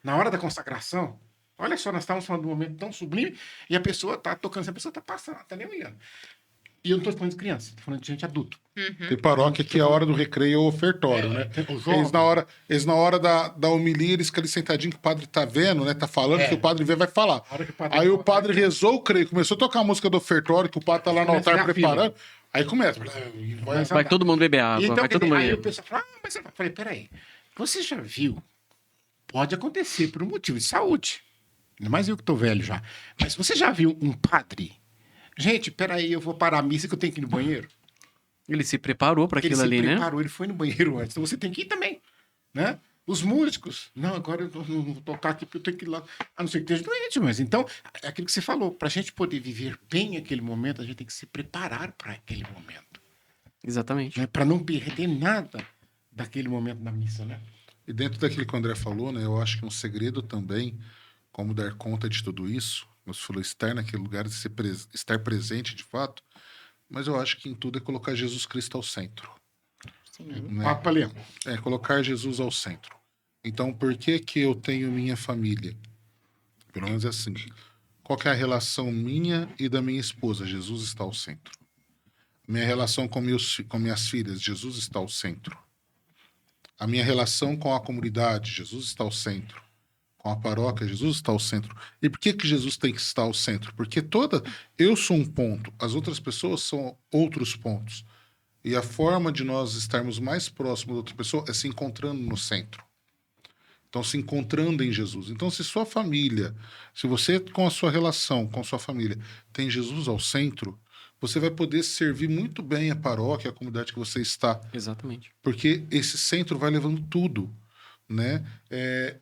Na hora da consagração? Olha só, nós estávamos falando de um momento tão sublime e a pessoa tá tocando, a pessoa tá passando, tá nem olhando. E eu não tô falando de criança, tô falando de gente adulto. Tem paróquia que a hora do recreio é o ofertório, né? O jovem. Eles na hora da homilia, eles ficam ali sentadinhos que o padre tá vendo, né? Tá falando, que o padre vê, vai falar. A hora que o padre Aí o fala, padre rezou o creio, começou a tocar a música do ofertório, que o padre tá lá no Começa altar a ver a preparando. Aí começa. Vai todo mundo beber água, Então, vai todo aí mundo. o pessoal fala, mas eu falei, peraí, você já viu? Pode acontecer por um motivo de saúde. Ainda mais eu que tô velho já. Mas você já viu um padre? Gente, peraí, eu vou parar a missa que eu tenho que ir no banheiro. Ele se preparou para Ele aquilo se ali, né? preparou, ele foi no banheiro antes. Então você tem que ir também, né? Os músicos, não, agora eu não vou tocar aqui porque eu tenho que ir lá. A não ser que esteja doente, mas então, é aquilo que você falou, para a gente poder viver bem aquele momento, a gente tem que se preparar para aquele momento, Exatamente. né? Para não perder nada daquele momento na missa, né? E dentro daquilo que o André falou, né? Eu acho que um segredo também, como dar conta de tudo isso, você falou estar naquele lugar, estar presente de fato, mas eu acho que em tudo é colocar Jesus Cristo ao centro. Sim. Né? Papa Leão. É colocar Jesus ao centro. Então, por que que eu tenho minha família? Pelo menos é assim. Qual que é a relação minha e da minha esposa? Jesus está ao centro. Minha relação com minhas filhas? Jesus está ao centro. A minha relação com a comunidade? Jesus está ao centro. Com a paróquia? Jesus está ao centro. E por que que Jesus tem que estar ao centro? Porque eu sou um ponto, as outras pessoas são outros pontos. E a forma de nós estarmos mais próximos da outra pessoa é se encontrando no centro. Então, se encontrando em Jesus. Então, se sua família, se você, com a sua relação com sua família, tem Jesus ao centro, você vai poder servir muito bem a paróquia, a comunidade que você está. Exatamente. Porque esse centro vai levando tudo, né?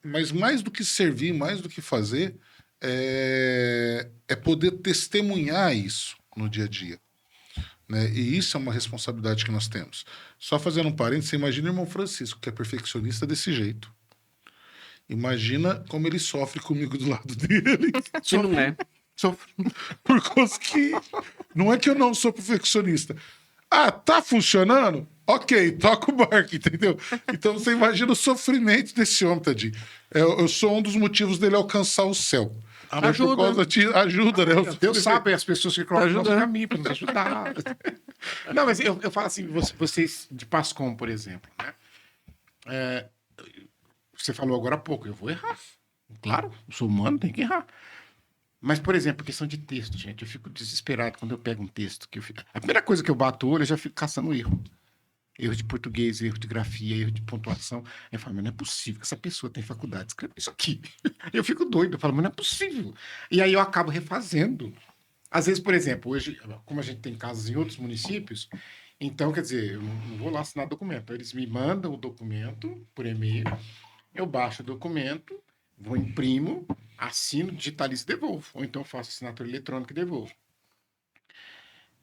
Mas mais do que servir, mais do que fazer, é poder testemunhar isso no dia a dia. Né? E isso é uma responsabilidade que nós temos. Só fazendo um parênteses, você imagina o irmão Francisco, que é perfeccionista desse jeito. Imagina como ele sofre comigo do lado dele. Se não é. Sofre. Por causa que não é que eu não sou perfeccionista. Tá funcionando? Ok, toca o barco, entendeu? Então você imagina o sofrimento desse homem, tadinho. Eu sou um dos motivos dele alcançar o céu. Mas Ajuda. Por causa ajuda, né? Deus sabe as pessoas que colocam no nosso Ajuda, né? caminho para nos ajudar. Não, mas eu falo assim, vocês de Pascom, por exemplo, né? Você falou agora há pouco, eu vou errar. Claro, eu sou humano, tem que errar. Mas, por exemplo, questão de texto, gente, eu fico desesperado quando eu pego um texto. A primeira coisa que eu bato o olho, eu já fico caçando erro. Erro de português, erro de grafia, erro de pontuação. Eu falo, mas não é possível que essa pessoa tem faculdade de escrever isso aqui. Eu fico doido, eu falo, mas não é possível. E aí eu acabo refazendo. Às vezes, por exemplo, hoje, como a gente tem casas em outros municípios, então, quer dizer, eu não vou lá assinar documento. Então, eles me mandam o documento por e-mail, eu baixo o documento, vou imprimo, assino, digitalizo e devolvo. Ou então faço assinatura eletrônica e devolvo.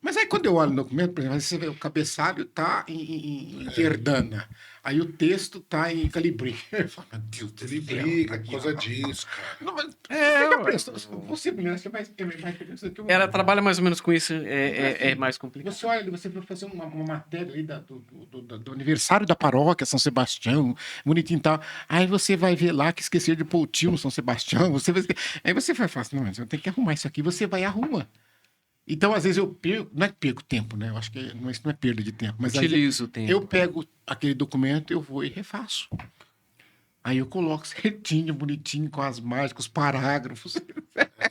Mas aí quando eu olho no documento, por exemplo, você vê o cabeçalho tá em Verdana, aí o texto tá em Calibri. Eu falo, meu Deus do Ele céu, briga aqui, por causa ó. disso, cara. Não, mas É, já pensou? Você mesmo, você vai que eu... Ela trabalha mais ou menos com isso, é mais complicado. Você olha, você vai fazer uma matéria ali do aniversário da paróquia São Sebastião, bonitinho e tal. Aí você vai ver lá que esqueceu de pôr o tio no São Sebastião. Aí você vai falar assim, não, mas eu tenho que arrumar isso aqui. Você vai e arruma. Então, às vezes, eu perco, não é que perco tempo, né? Eu acho que isso não é perda de tempo. Mas às vezes, Utiliza o tempo. eu pego aquele documento, eu vou e refaço. Aí eu coloco certinho, bonitinho, com as margens, com os parágrafos.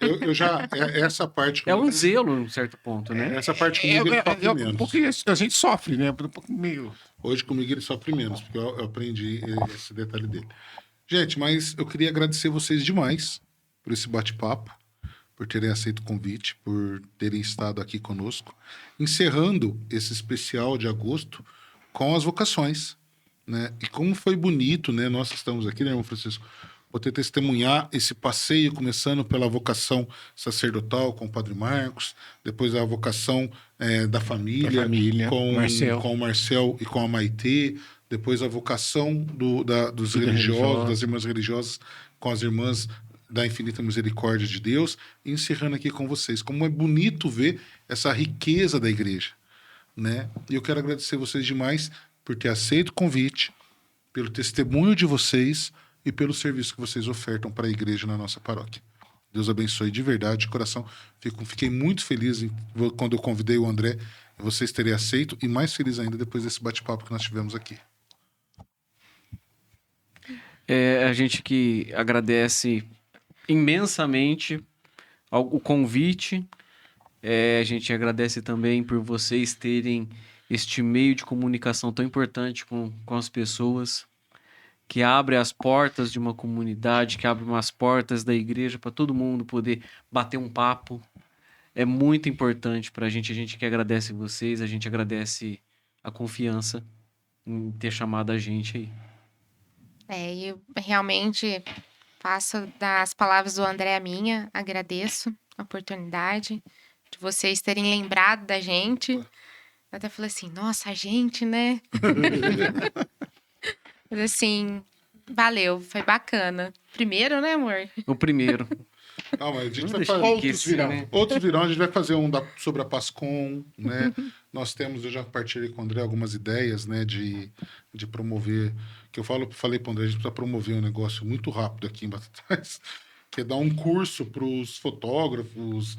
Eu já. Essa parte. É um zelo, em um certo ponto, né? Essa parte comigo ele sofre menos. Porque a gente sofre, né? Um pouco meio... Hoje comigo ele sofre menos, porque eu aprendi esse detalhe dele. Gente, mas eu queria agradecer vocês demais por esse bate-papo, por terem aceito o convite, por terem estado aqui conosco, encerrando esse especial de agosto com as vocações, né? E como foi bonito, né? Nós estamos aqui, né, irmão Francisco, poder testemunhar esse passeio, começando pela vocação sacerdotal com o Padre Marcos, depois a vocação da família com o Marcel e com a Maitê, depois a vocação dos religiosos, das irmãs religiosas com as irmãs da Infinita Misericórdia de Deus, e encerrando aqui com vocês. Como é bonito ver essa riqueza da igreja, né? E eu quero agradecer vocês demais por ter aceito o convite, pelo testemunho de vocês e pelo serviço que vocês ofertam para a igreja na nossa paróquia. Deus abençoe de verdade, de coração. Fiquei muito feliz quando eu convidei o André, vocês terem aceito, e mais feliz ainda depois desse bate-papo que nós tivemos aqui. A gente que agradece imensamente o convite. A gente agradece também por vocês terem este meio de comunicação tão importante com as pessoas, que abre as portas de uma comunidade, que abre umas portas da igreja para todo mundo poder bater um papo. É muito importante para a gente que agradece vocês, a gente agradece a confiança em ter chamado a gente aí. Eu realmente faço das palavras do André a minha, agradeço a oportunidade de vocês terem lembrado da gente. Eu até falei assim, nossa, a gente, né? Mas assim, valeu, foi bacana. Primeiro, né, amor? O primeiro. Não, mas a gente Não vai deixa fazer esquecer, né? outros virão, a gente vai fazer sobre a Pascom, né? Nós temos, eu já partilhei com o André algumas ideias, né, de promover, que eu falei para o André, a gente precisa promover um negócio muito rápido aqui em Batatais, que é dar um curso para os fotógrafos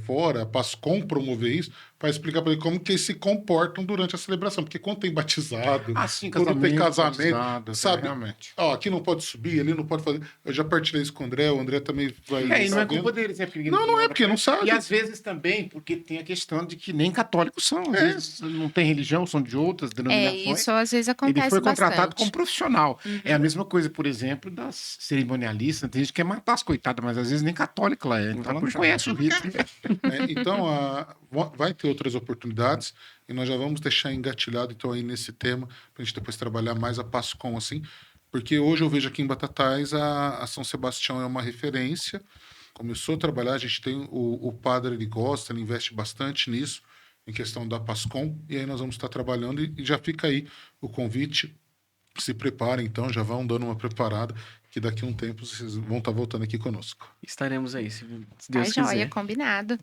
fora, a Pascom promover isso, para explicar para ele como que eles se comportam durante a celebração. Porque quando tem batizado, quando tem casamento, sabe? Realmente. Ó, aqui não pode subir, ali não pode fazer. Eu já partilhei isso com o André também vai... E não é culpa deles, né? Não é porque não sabe. E às vezes também, porque tem a questão de que nem católicos são. Às vezes não tem religião, são de outras denominações. Isso às vezes acontece Ele foi contratado bastante. como profissional. É a mesma coisa, por exemplo, das cerimonialistas. Tem gente que quer matar as coitadas, mas às vezes nem católica ela é. Então ela não conhece o rito. Então, vai ter outras oportunidades e nós já vamos deixar engatilhado então aí nesse tema para a gente depois trabalhar mais a Pascom assim, porque hoje eu vejo aqui em Batatais a São Sebastião é uma referência. Começou a trabalhar, a gente tem o padre, ele gosta, ele investe bastante nisso, em questão da Pascom, e aí nós vamos estar trabalhando e já fica aí o convite. Se preparem, então, já vão dando uma preparada, que daqui a um tempo vocês vão estar voltando aqui conosco. Estaremos aí, se Deus quiser. Joia, combinado.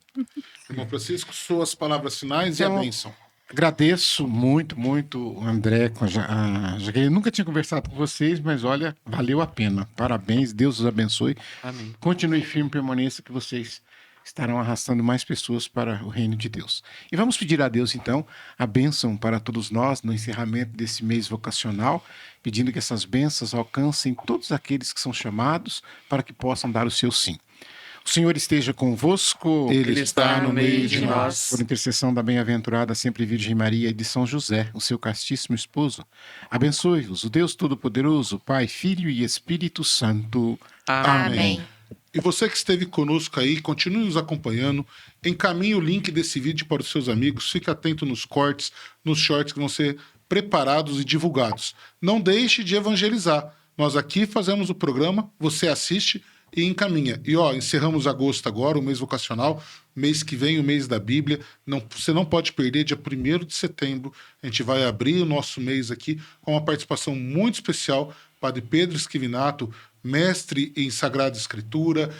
Irmão Francisco, suas palavras finais e a bênção. Agradeço muito, muito, André, a Jaqueline. Nunca tinha conversado com vocês, mas olha, valeu a pena. Parabéns, Deus os abençoe. Amém. Continue firme, permaneça, que vocês estarão arrastando mais pessoas para o reino de Deus. E vamos pedir a Deus, então, a bênção para todos nós no encerramento desse mês vocacional, pedindo que essas bênçãos alcancem todos aqueles que são chamados para que possam dar o seu sim. O Senhor esteja convosco. Ele está no meio de nós. Por intercessão da bem-aventurada sempre Virgem Maria e de São José, o seu castíssimo esposo, abençoe-vos o Deus Todo-Poderoso, Pai, Filho e Espírito Santo. Amém. E você que esteve conosco aí, continue nos acompanhando, encaminhe o link desse vídeo para os seus amigos, fique atento nos cortes, nos shorts que vão ser preparados e divulgados. Não deixe de evangelizar. Nós aqui fazemos o programa, você assiste e encaminha. E ó, encerramos agosto agora, o mês vocacional, mês que vem o mês da Bíblia. Você não pode perder, dia 1º de setembro, a gente vai abrir o nosso mês aqui com uma participação muito especial, Padre Pedro Esquivinato, mestre em Sagrada Escritura,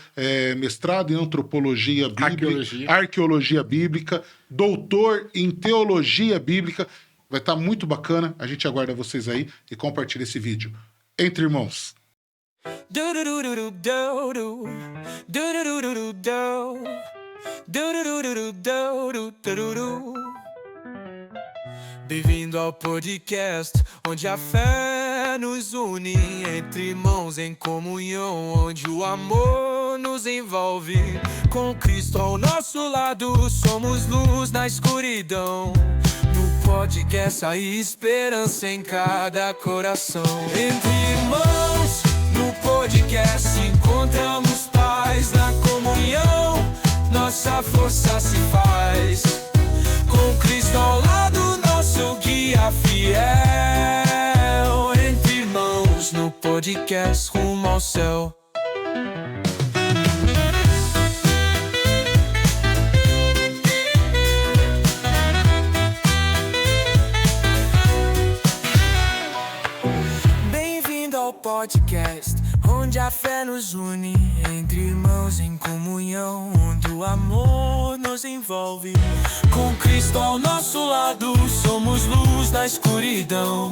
mestrado em Antropologia Bíblica, Arqueologia Bíblica, doutor em Teologia Bíblica. Vai estar muito bacana, a gente aguarda vocês aí e compartilha esse vídeo. Entre Irmãos. Bem-vindo ao podcast, onde a fé nos une, entre irmãos em comunhão, onde o amor nos envolve. Com Cristo ao nosso lado, somos luz na escuridão. No podcast há esperança em cada coração. Entre irmãos, no podcast encontramos paz na comunhão. Nossa força se faz com Cristo ao lado, nosso guia fiel. Entre irmãos, no podcast Rumo ao Céu. Bem-vindo ao podcast, onde a fé nos une, entre irmãos em comunhão, onde o amor nos envolve. Com Cristo ao nosso lado, somos luz na escuridão.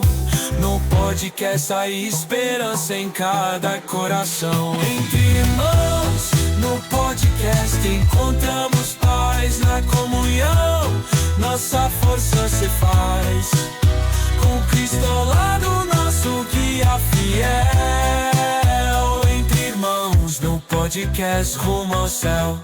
No podcast há esperança em cada coração. Entre irmãos, no podcast encontramos paz na comunhão. Nossa força se faz com Cristo ao lado, nosso guia fiel. Entre irmãos, no podcast Rumo ao Céu.